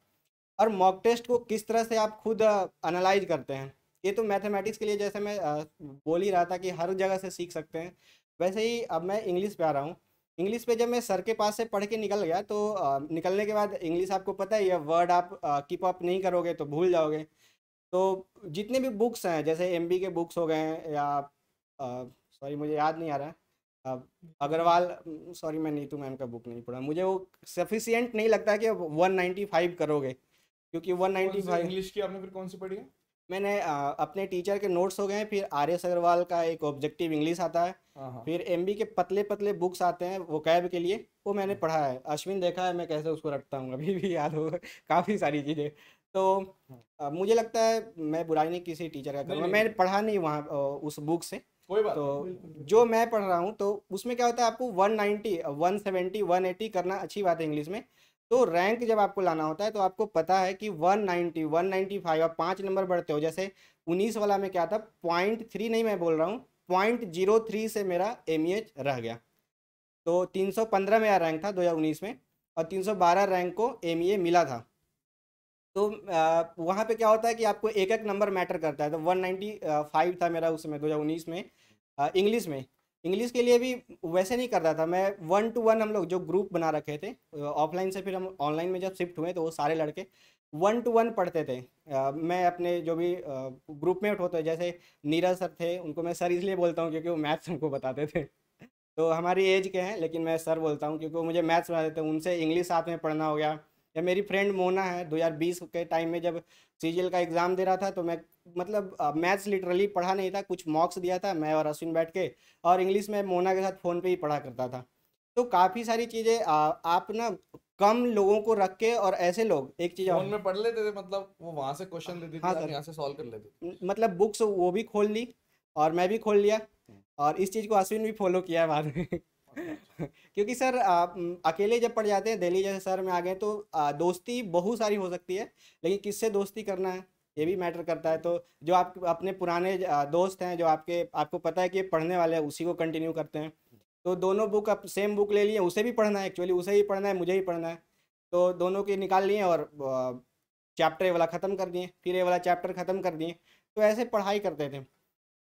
और मॉक टेस्ट को किस तरह से आप खुद एनालाइज करते हैं, ये तो मैथमेटिक्स के लिए, जैसे मैं बोल ही रहा था कि हर जगह से सीख सकते हैं, वैसे ही अब मैं इंग्लिश पे आ रहा हूँ। इंग्लिश पे जब मैं सर के पास से पढ़ के निकल गया तो निकलने के बाद इंग्लिश आपको पता ही है, वर्ड आप कीप अप नहीं करोगे तो भूल जाओगे। तो जितने भी बुक्स हैं, जैसे एमबी के बुक्स हो गए हैं, या सॉरी मुझे याद नहीं आ रहा है, अग्रवाल, सॉरी मैं नीतू मैम का बुक नहीं पढ़ा, मुझे वो सफिशियंट नहीं लगता है कि 195 करोगे, क्योंकि 195 इंग्लिश की आपने फिर कौन सी पढ़ी है? मैंने अपने टीचर के नोट्स हो गए हैं, फिर आर एस अग्रवाल का एक ऑब्जेक्टिव इंग्लिश आता है, हाँ। फिर एमबी के पतले पतले बुक्स आते हैं वो कैब के लिए, वो मैंने पढ़ा है। अश्विन देखा है मैं कैसे उसको रटता हूँ, अभी भी याद होगा काफ़ी सारी चीज़ें। तो मुझे लगता है, मैं बुराई नहीं किसी टीचर का करूँगा, मैंने पढ़ा नहीं वहाँ उस बुक से, कोई बात तो जो मैं पढ़ रहा हूँ तो उसमें क्या होता है, आपको 190, 170, 180 करना अच्छी बात है इंग्लिश में। तो रैंक जब आपको लाना होता है तो आपको पता है कि 190, 195 आप 5 नंबर बढ़ते हो। जैसे 19 वाला में क्या था, 0.3 नहीं मैं बोल रहा हूँ, 0.03 से मेरा एमईएच रह गया। तो 315 मेरा रैंक था 2019 में, और 312 रैंक को एमईए मिला था। तो वहाँ पे क्या होता है कि आपको एक एक नंबर मैटर करता है। तो 195 था मेरा उस समय 2019 में इंग्लिश में। इंग्लिश के लिए भी वैसे नहीं करता था मैं, 1 to 1 हम लोग जो ग्रुप बना रखे थे ऑफलाइन से, फिर हम ऑनलाइन में जब शिफ्ट हुए तो वो सारे लड़के 1 to 1 पढ़ते थे। मैं अपने जो भी ग्रुप में होते, जैसे नीरज सर थे, उनको मैं सर इसलिए बोलता हूँ क्योंकि वो मैथ्स हमको बताते थे। तो हमारी एज के हैं लेकिन मैं सर बोलता हूँ क्योंकि वो मुझे मैथ्स पढ़ाते थे, उनसे इंग्लिश साथ में पढ़ना हो गया। या मेरी फ्रेंड मोना है, 2020 के टाइम में जब सीजीएल का एग्ज़ाम दे रहा था तो मैं, मतलब मैथ्स लिटरली पढ़ा नहीं था, कुछ मॉक्स दिया था मैं और अश्विन बैठ के, और इंग्लिश में मोना के साथ फ़ोन पे ही पढ़ा करता था। तो काफ़ी सारी चीज़ें आप ना कम लोगों को रख के, और ऐसे लोग, एक चीज़ फोन में पढ़ लेते थे, मतलब वो वहां से क्वेश्चन देती थी, हाँ आप सर, यहाँ से सॉल्व कर लेते मतलब बुक्स वो भी खोल ली और मैं भी खोल लिया, और इस चीज़ को अश्विन भी फॉलो किया है बाद में। क्योंकि सर अकेले जब पढ़ जाते हैं, दिल्ली जैसे शहर में आ गए तो दोस्ती बहुत सारी हो सकती है, लेकिन किससे दोस्ती करना है ये भी मैटर करता है। तो जो आप अपने पुराने दोस्त हैं, जो आपको पता है कि ये पढ़ने वाले हैं, उसी को कंटिन्यू करते हैं। तो दोनों बुक, आप सेम बुक ले लिए, उसे भी पढ़ना है, एक्चुअली उसे ही पढ़ना है, मुझे ही पढ़ना है, तो दोनों के निकाल लिए और चैप्टर ये वाला ख़त्म कर दिए, फिर ये वाला चैप्टर ख़त्म कर दिए। तो ऐसे पढ़ाई करते थे।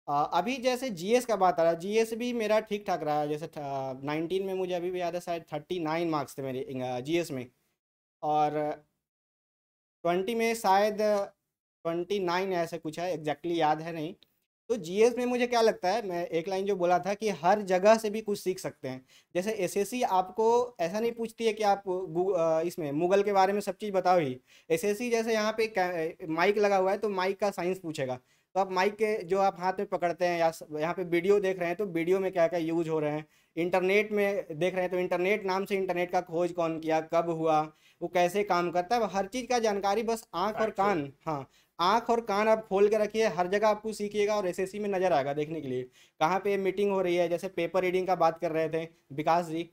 अभी जैसे जीएस का बात आ रहा है, जीएस भी मेरा ठीक ठाक रहा है। जैसे 19 में मुझे अभी भी याद है, शायद 39 मार्क्स थे मेरे जीएस में, और 20 में शायद 29 ऐसे कुछ है, एग्जैक्टली याद है नहीं। तो जीएस में मुझे क्या लगता है, मैं एक लाइन जो बोला था कि हर जगह से भी कुछ सीख सकते हैं। जैसे एसएससी आपको ऐसा नहीं पूछती है कि आप इसमें मुगल के बारे में सब चीज़ बताओ ही। एसएससी जैसे यहाँ पे माइक लगा हुआ है तो माइक का साइंस पूछेगा, तो आप माइक के जो आप हाथ में पकड़ते हैं या यहाँ पे वीडियो देख रहे हैं तो वीडियो में क्या क्या यूज हो रहे हैं, इंटरनेट में देख रहे हैं तो इंटरनेट नाम से इंटरनेट का खोज कौन किया, कब हुआ, वो कैसे काम करता है, हर चीज़ का जानकारी बस आँख और कान, हाँ आँख और कान आप खोल के रखिए, हर जगह आपको सीखिएगा और एसएससी में नज़र आएगा देखने के लिए कहाँ पे मीटिंग हो रही है। जैसे पेपर रीडिंग का बात कर रहे थे विकास जी,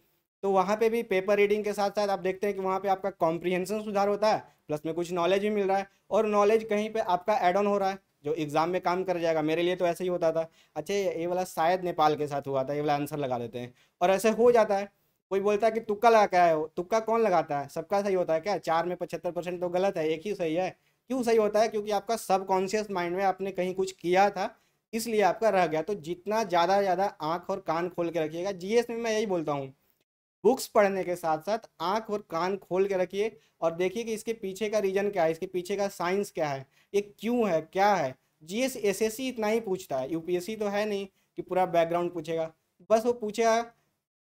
तो वहाँ पे भी पेपर रीडिंग के साथ साथ आप देखते हैं कि वहाँ पे आपका कॉम्प्रिहेंशन सुधार होता है, प्लस में कुछ नॉलेज भी मिल रहा है, और नॉलेज कहीं पे आपका ऐड ऑन हो रहा है जो एग्जाम में काम कर जाएगा। मेरे लिए तो ऐसे ही होता था, अच्छा ये वाला शायद नेपाल के साथ हुआ था, ये वाला आंसर लगा देते हैं और ऐसे हो जाता है। कोई बोलता है कि तुक्का लगा क्या है, हो तुक्का कौन लगाता है, सबका सही होता है क्या, 4 में 75% तो गलत है, एक ही सही है। क्यों सही होता है, क्योंकि आपका सबकॉन्शियस माइंड में आपने कहीं कुछ किया था इसलिए आपका रह गया। तो जितना ज़्यादा आँख और कान खोल के रखिएगा। जीएस में मैं यही बोलता हूँ, बुक्स पढ़ने के साथ साथ आँख और कान खोल के रखिए और देखिए कि इसके पीछे का रीजन क्या है, इसके पीछे का साइंस क्या है, ये क्यों है, क्या है। जीएस एसएससी इतना ही पूछता है, यूपीएससी तो है नहीं कि पूरा बैकग्राउंड पूछेगा, बस वो पूछेगा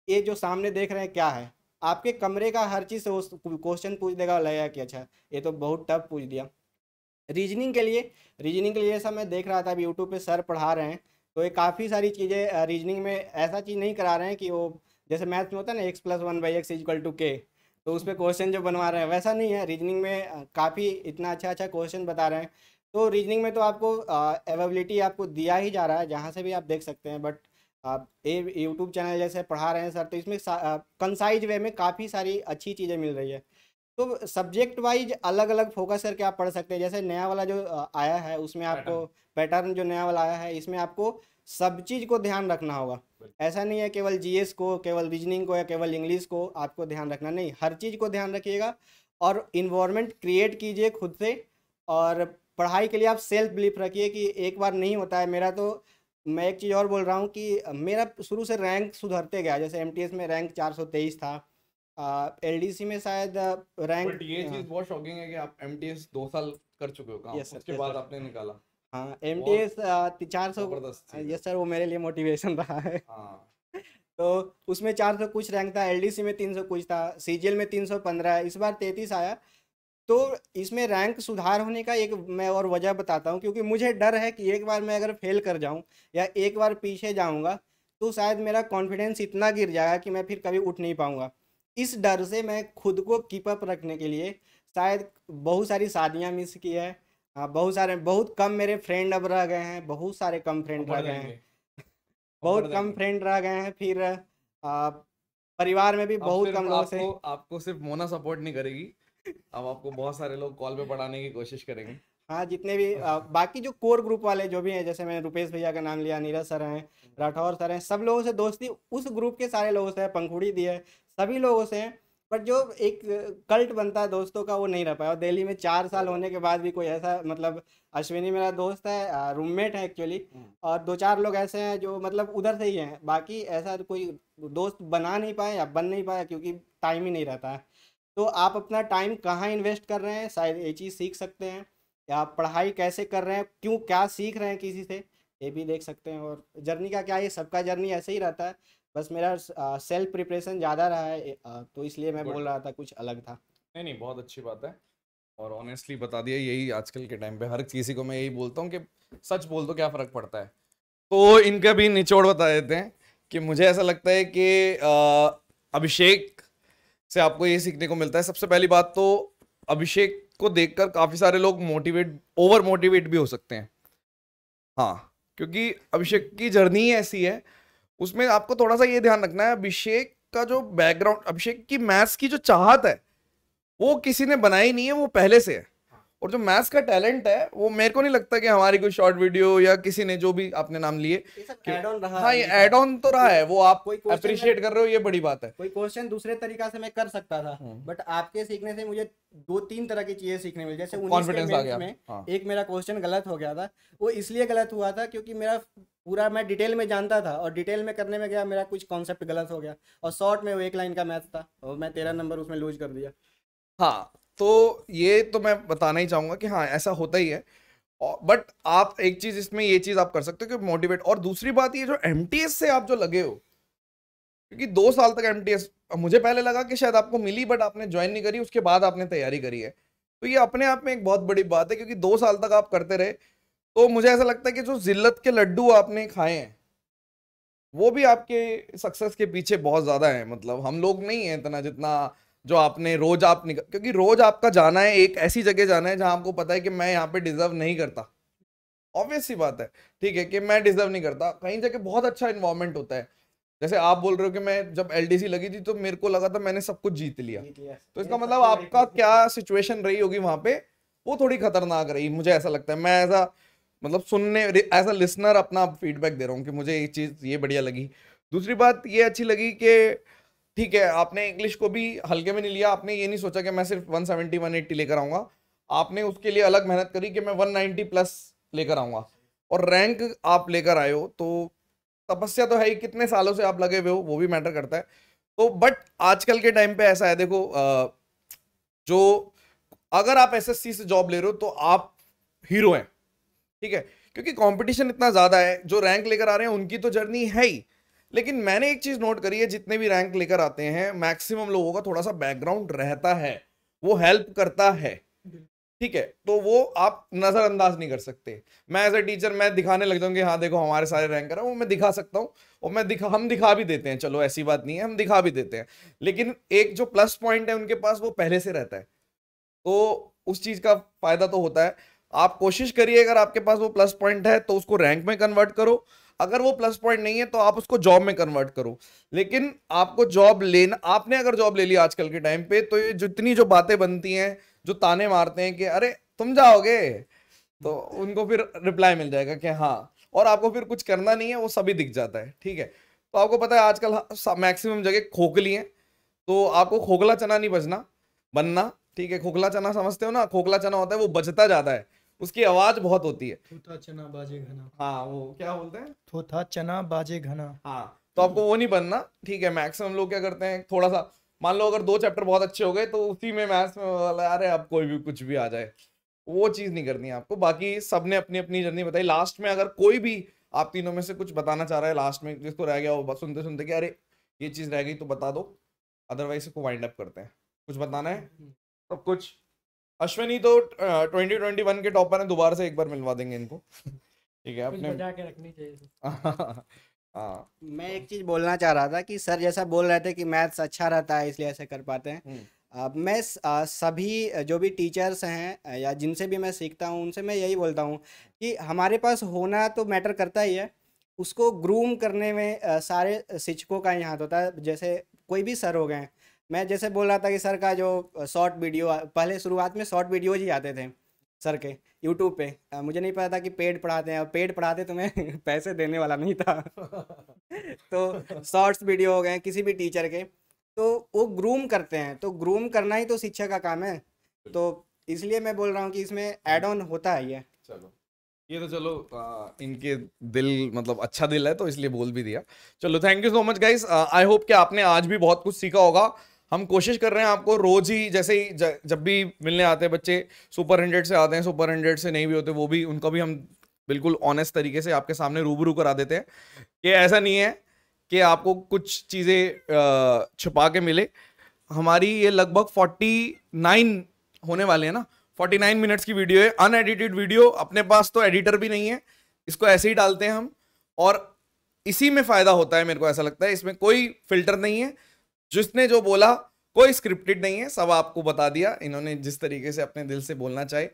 ये जो सामने देख रहे हैं क्या है, आपके कमरे का हर चीज़ से क्वेश्चन पूछ देगा और लगेगा कि अच्छा ये तो बहुत टफ पूछ दिया। रीजनिंग के लिए ऐसा मैं देख रहा था, अभी यूट्यूब पे सर पढ़ा रहे हैं तो ये काफ़ी सारी चीज़ें रीजनिंग में ऐसा चीज़ नहीं करा रहे हैं कि वो जैसे मैथ्स में होता है ना x+1/x=k, तो उस पर क्वेश्चन जो बनवा रहे हैं वैसा नहीं है। रीजनिंग में काफ़ी इतना अच्छा क्वेश्चन बता रहे हैं। तो रीजनिंग में तो आपको एवेबिलिटी आपको दिया ही जा रहा है जहाँ से भी आप देख सकते हैं, बट आप ये यूट्यूब चैनल जैसे पढ़ा रहे हैं सर तो इसमें कंसाइज वे में काफ़ी सारी अच्छी चीज़ें मिल रही है। तो सब्जेक्ट वाइज अलग अलग फोकस करके आप पढ़ सकते हैं। जैसे नया वाला जो आया है उसमें आपको पैटर्न जो नया वाला आया है इसमें आपको सब चीज़ को ध्यान रखना होगा। ऐसा नहीं है केवल जीएस को, केवल रीजनिंग को या केवल इंग्लिश को आपको ध्यान रखना, नहीं, हर चीज़ को ध्यान रखिएगा और इन्वायरमेंट क्रिएट कीजिए खुद से। और पढ़ाई के लिए आप सेल्फ बिलीफ रखिए कि एक बार नहीं होता है। मेरा तो, मैं एक चीज़ और बोल रहा हूँ कि मेरा शुरू से रैंक सुधरते गया। जैसे एमटीएस में रैंक 423 था, एलडीसी में शायद रैंक, बट ये चीज बहुत शॉकिंग है कि आप एमटीएस 2 साल कर चुके हो काम, यस सर, उसके यस बाद सर, आपने निकाला। हाँ एमटीएस 400, जबरदस्त चीज है। यस सर, वो मेरे लिए मोटिवेशन रहा है। हाँ तो उसमें 400 कुछ रैंक था, एलडीसी में 300 कुछ था, सीजीएल में 315 है, इस बार 33 आया। तो इसमें रैंक सुधार होने का एक मैं और वजह बताता हूँ, क्योंकि मुझे डर है कि एक बार मैं अगर फेल कर जाऊँ या एक बार पीछे जाऊँगा तो शायद मेरा कॉन्फिडेंस इतना गिर जाएगा कि मैं फिर कभी उठ नहीं पाऊँगा। इस डर से मैं खुद को कीप अप रखने के लिए शायद बहुत सारी शादियाँ मिस की है, बहुत कम मेरे फ्रेंड अब रह गए हैं, बहुत सारे कम फ्रेंड रह गए हैं, बहुत कम फ्रेंड रह गए हैं। फिर परिवार में भी बहुत कम लोगों से, आपको सिर्फ मोना सपोर्ट नहीं करेगी, अब आपको बहुत सारे लोग कॉल पे पढ़ाने की कोशिश करेंगे। हाँ जितने भी बाकी जो कोर ग्रुप वाले जो भी हैं, जैसे मैंने रुपेश भैया का नाम लिया, नीरज सर हैं, राठौर सर हैं, सब लोगों से दोस्ती उस ग्रुप के सारे लोगों से है, पंखुड़ी दी है, सभी लोगों से हैं। बट जो एक कल्ट बनता है दोस्तों का वो नहीं रह पाया। और दिल्ली में 4 साल होने के बाद भी कोई ऐसा, मतलब अश्विनी मेरा दोस्त है, रूममेट है एक्चुअली, और 2-4 लोग ऐसे हैं जो मतलब उधर से ही हैं, बाकी ऐसा कोई दोस्त बना नहीं पाए या बन नहीं पाया क्योंकि टाइम ही नहीं रहता है। तो आप अपना टाइम कहाँ इन्वेस्ट कर रहे हैं, शायद ये चीज़ सीख सकते हैं, या आप पढ़ाई कैसे कर रहे हैं, क्यों क्या सीख रहे हैं किसी से, ये भी देख सकते हैं। और जर्नी का क्या है, सबका जर्नी ऐसे ही रहता है, बस मेरा सेल्फ प्रिपरेशन ज़्यादा रहा है, तो इसलिए मैं बोल रहा था कुछ अलग था। नहीं नहीं, बहुत अच्छी बात है और ऑनेस्टली बता दिया। यही आजकल के टाइम पे हर किसी को मैं यही बोलता हूँ कि सच बोल दो, क्या फ़र्क पड़ता है। तो इनका भी निचोड़ बता देते हैं कि मुझे ऐसा लगता है कि अभिषेक से आपको ये सीखने को मिलता है। सबसे पहली बात तो अभिषेक को देखकर काफी सारे लोग ओवर मोटिवेट भी हो सकते हैं, हाँ, क्योंकि अभिषेक की जर्नी ऐसी है, उसमें आपको थोड़ा सा ये ध्यान रखना है, अभिषेक का जो बैकग्राउंड, अभिषेक की मैथ्स की जो चाहत है वो किसी ने बनाई नहीं है, वो पहले से है। और जो मैथ्स का टैलेंट है वो मेरे को नहीं लगता कि हमारी कोई शॉर्ट वीडियो या किसी ने, जो भी आपने नाम लिए, हाँ ये एड ऑन तो रहा है, वो आप अप्रिशिएट कर रहे हो, ये बड़ी बात है। कोई क्वेश्चन दूसरे तरीका से मैं कर सकता था, बट आपके सीखने से मुझे 2-3 तरह की चीजें सीखने मिली। जैसे 19 के मेंस में एक मेरा क्वेश्चन गलत हो गया था, वो इसलिए गलत हुआ था क्योंकि मेरा पूरा मैं डिटेल में जानता था और डिटेल में करने में गया, मेरा कुछ कॉन्सेप्ट गलत हो गया, और शॉर्ट में वो 1 लाइन का मैथ था और मैं 13 नंबर उसमें लूज कर दिया। हाँ, तो ये तो मैं बताना ही चाहूंगा कि हाँ ऐसा होता ही है। बट आप एक चीज इसमें ये चीज आप कर सकते हो कि मोटिवेट। और दूसरी बात ये जो एमटीएस से आप जो लगे हो, क्योंकि 2 साल तक एमटीएस मुझे पहले लगा कि शायद आपको मिली बट आपने ज्वाइन नहीं करी, उसके बाद आपने तैयारी करी है, तो ये अपने आप में एक बहुत बड़ी बात है, क्योंकि 2 साल तक आप करते रहे। तो मुझे ऐसा लगता है कि जो जिल्लत के लड्डू आपने खाए हैं वो भी आपके सक्सेस के पीछे बहुत ज्यादा है। मतलब हम लोग नहीं है इतना जितना जो आपने रोज आप क्योंकि रोज आपका जाना है एक ऐसी जगह जाना है जहां आपको पता है कि मैं यहाँ पे डिजर्व नहीं करता। ऑब्वियस सी बात है, ठीक है, कि मैं डिजर्व नहीं करता। कहीं जगह बहुत अच्छा इन्वायरमेंट होता है, जैसे आप बोल रहे हो कि मैं जब एलडीसी लगी थी तो मेरे को लगा था मैंने सब कुछ जीत लिया। तो इसका मतलब आपका क्या सिचुएशन रही होगी वहां पे, वो थोड़ी खतरनाक रही, मुझे ऐसा लगता है। मैं ऐसा मतलब सुनने एज अ लिसनर अपना फीडबैक दे रहा हूँ कि मुझे एक चीज ये बढ़िया लगी। दूसरी बात ये अच्छी लगी कि ठीक है, आपने इंग्लिश को भी हल्के में नहीं लिया। आपने ये नहीं सोचा कि मैं सिर्फ 170 180 लेकर आऊंगा, आपने उसके लिए अलग मेहनत करी कि मैं 190 प्लस लेकर आऊंगा, और रैंक आप लेकर आए हो। तो तपस्या तो है ही, कितने सालों से आप लगे हुए हो वो भी मैटर करता है। तो बट आजकल के टाइम पे ऐसा है, देखो जो अगर आप एसएससी से जॉब ले रहे हो तो आप हीरो हैं, ठीक है, क्योंकि कंपटीशन इतना ज्यादा है। जो रैंक लेकर आ रहे हैं उनकी तो जर्नी है ही, लेकिन मैंने एक चीज नोट करी है, जितने भी रैंक लेकर आते हैं मैक्सिमम लोगों का थोड़ा सा बैकग्राउंड रहता है, वो हेल्प करता है, ठीक है, तो वो आप नजरअंदाज नहीं कर सकते। मैं एज ए टीचर मैं दिखाने लग जाऊंगी, हाँ देखो हमारे सारे रैंकर हैं, वो मैं दिखा सकता हूँ, और हम दिखा भी देते हैं, चलो ऐसी बात नहीं है, हम दिखा भी देते हैं, लेकिन एक जो प्लस पॉइंट है उनके पास वो पहले से रहता है, तो उस चीज का फायदा तो होता है। आप कोशिश करिए, अगर आपके पास वो प्लस पॉइंट है तो उसको रैंक में कन्वर्ट करो, अगर वो प्लस पॉइंट नहीं है तो आप उसको जॉब में कन्वर्ट करो। लेकिन आपको जॉब लेना, आपने अगर जॉब ले ली आजकल के टाइम पे, तो ये जितनी जो बातें बनती हैं, जो ताने मारते हैं कि अरे तुम जाओगे, तो उनको फिर रिप्लाई मिल जाएगा कि हाँ, और आपको फिर कुछ करना नहीं है, वो सभी दिख जाता है, ठीक है। तो आपको पता है आजकल मैक्सिमम जगह खोखली है, तो आपको खोखला चना नहीं बनना, ठीक है। खोखला चना समझते हो ना, खोखला चना होता है वो बचता जाता है, उसकी आवाज बहुत होती है, थोथा चना बाजे घना। हाँ वो क्या बोलते हैं, थोथा चना बाजे घना। हाँ, तो आपको वो नहीं बनना, ठीक है। मैक्सिमम लोग क्या करते हैं, थोड़ा सा मान लो अगर 2 चैप्टर बहुत अच्छे हो गए तो उसी में मैथ्स में अरे अब कोई भी कुछ भी आ जाए, वो चीज नहीं करनी है आपको। बाकी सबने अपनी अपनी जर्नी बताई। लास्ट में अगर कोई भी आप तीनों में से कुछ बताना चाह रहा है लास्ट में, जिसको रह गया हो सुनते सुनते कि अरे ये चीज रह गई, तो बता दो, अदरवाइज इसको वाइंड अप करते हैं। कुछ बताना है सब कुछ। अश्विनी तो 2021 के टॉपर हैं, दोबारा से एक बार मिलवा देंगे इनको, ठीक है, अपने बजा के रखनी चाहिए। हाँ, मैं एक चीज़ बोलना चाह रहा था कि सर जैसा बोल रहे थे कि मैथ्स अच्छा रहता है इसलिए ऐसे कर पाते हैं। मैं सभी जो भी टीचर्स हैं या जिनसे भी मैं सीखता हूँ उनसे मैं यही बोलता हूँ कि हमारे पास होना तो मैटर करता ही है, उसको ग्रूम करने में सारे शिक्षकों का ही हाथ होता है। जैसे कोई भी सर हो गए, मैं जैसे बोल रहा था कि सर का जो शॉर्ट वीडियो, पहले शुरुआत में शॉर्ट वीडियोज ही आते थे सर के यूट्यूब पे, मुझे नहीं पता था कि पेड पढ़ाते हैं, और पेड पढ़ाते तो मैं पैसे देने वाला नहीं था तो शॉर्ट्स वीडियो हो गए किसी भी टीचर के, तो वो ग्रूम करते हैं, तो ग्रूम करना ही तो शिक्षा का काम है। तो इसलिए मैं बोल रहा हूँ कि इसमें एड ऑन होता है ये। चलो ये तो चलो इनके दिल मतलब अच्छा दिल है तो इसलिए बोल भी दिया। चलो thank you so much guys, I hope कि आपने आज भी बहुत कुछ सीखा होगा। हम कोशिश कर रहे हैं आपको रोज ही, जैसे ही जब भी मिलने आते हैं बच्चे, सुपर 100 से आते हैं, सुपर 100 से नहीं भी होते, वो भी उनको भी हम बिल्कुल ऑनेस्ट तरीके से आपके सामने रूबरू करा देते हैं कि ऐसा नहीं है कि आपको कुछ चीज़ें छुपा के मिले। हमारी ये लगभग 49 होने वाले हैं ना, 49 मिनट्स की वीडियो है, अनएडिटेड वीडियो। अपने पास तो एडिटर भी नहीं है, इसको ऐसे ही डालते हैं हम, और इसी में फायदा होता है मेरे को ऐसा लगता है। इसमें कोई फिल्टर नहीं है, जिसने जो बोला कोई स्क्रिप्टेड नहीं है, सब आपको बता दिया इन्होंने जिस तरीके से अपने दिल से बोलना चाहे।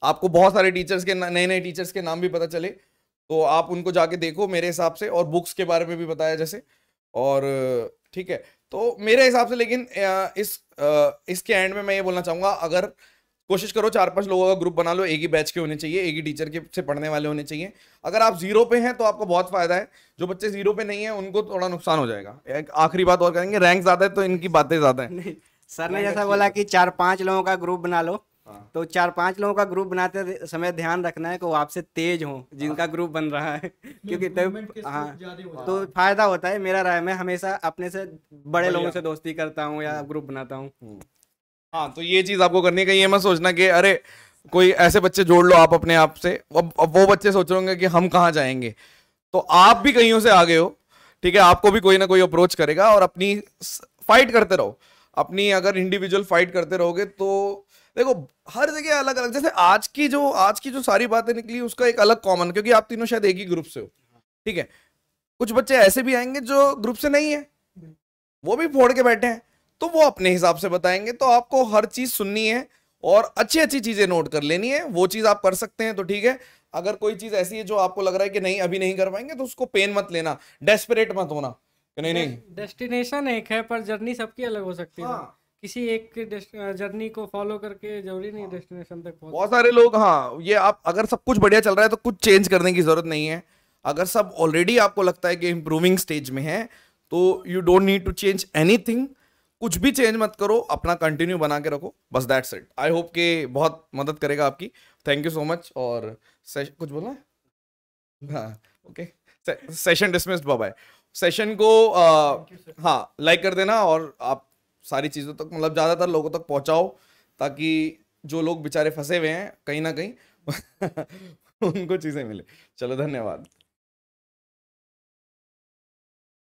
आपको बहुत सारे टीचर्स के नए नए टीचर्स के नाम भी पता चले, तो आप उनको जाके देखो मेरे हिसाब से, और बुक्स के बारे में भी बताया जैसे, और ठीक है। तो मेरे हिसाब से लेकिन इसके एंड में मैं ये बोलना चाहूंगा, अगर कोशिश करो 4-5 लोगों का ग्रुप बना लो, एक ही बैच के होने चाहिए, एक ही टीचर के से पढ़ने वाले होने चाहिए। अगर आप 0 पे हैं तो आपको बहुत फायदा है, जो बच्चे 0 पे नहीं है उनको थोड़ा नुकसान हो जाएगा। एक आखिरी बात और करेंगे, रैंक ज्यादा है तो इनकी बातें ज्यादा है। नहीं, सर ने जैसा बोला कि 4-5 लोगों का ग्रुप बना लो, तो 4-5 लोगों का ग्रुप बनाते समय ध्यान रखना है कि वो आपसे तेज हो जिनका ग्रुप बन रहा है क्योंकि तब हाँ तो फायदा होता है। मेरा राय, मैं हमेशा अपने से बड़े लोगों से दोस्ती करता हूँ या ग्रुप बनाता हूँ। हाँ, तो ये चीज आपको करनी है, कहीं ये मत सोचना कि अरे कोई ऐसे बच्चे जोड़ लो आप अपने आप से, अब वो बच्चे सोच रहे होंगे कि हम कहाँ जाएंगे, तो आप भी कहीं से आगे हो, ठीक है, आपको भी कोई ना कोई अप्रोच करेगा, और अपनी फाइट करते रहो। अपनी अगर इंडिविजुअल फाइट करते रहोगे तो देखो हर जगह अलग अलग, जैसे आज की जो सारी बातें निकली उसका एक अलग कॉमन, क्योंकि आप तीनों शायद एक ही ग्रुप से हो, ठीक है, कुछ बच्चे ऐसे भी आएंगे जो ग्रुप से नहीं है, वो भी फोड़ के बैठे हैं, तो वो अपने हिसाब से बताएंगे। तो आपको हर चीज सुननी है और अच्छी अच्छी चीजें नोट कर लेनी है, वो चीज आप कर सकते हैं तो ठीक है। अगर कोई चीज ऐसी है जो आपको लग रहा है कि नहीं अभी नहीं कर पाएंगे, तो उसको पेन मत लेना, डेस्परेट मत होना कि नहीं नहीं। डेस्टिनेशन एक है पर जर्नी सबकी अलग हो सकती है। हाँ। किसी एक जर्नी को फॉलो करके जरूरी नहीं डेस्टिनेशन तक पहुंच। बहुत सारे लोग, हाँ, ये आप अगर सब कुछ बढ़िया चल रहा है तो कुछ चेंज करने की जरूरत नहीं है। अगर सब ऑलरेडी आपको लगता है कि इंप्रूविंग स्टेज में है, तो you don't need to change anything. कुछ भी चेंज मत करो, अपना कंटिन्यू बना के रखो, बस दैट्स इट। आई होप कि बहुत मदद करेगा आपकी। Thank you so much. और कुछ बोलना है? हाँ, okay, session dismissed, bye bye. Session को हाँ लाइक कर देना, और आप सारी चीज़ों तक, मतलब ज़्यादातर लोगों तक पहुँचाओ, ताकि जो लोग बेचारे फंसे हुए हैं कहीं ना कहीं उनको चीज़ें मिले। चलो, धन्यवाद।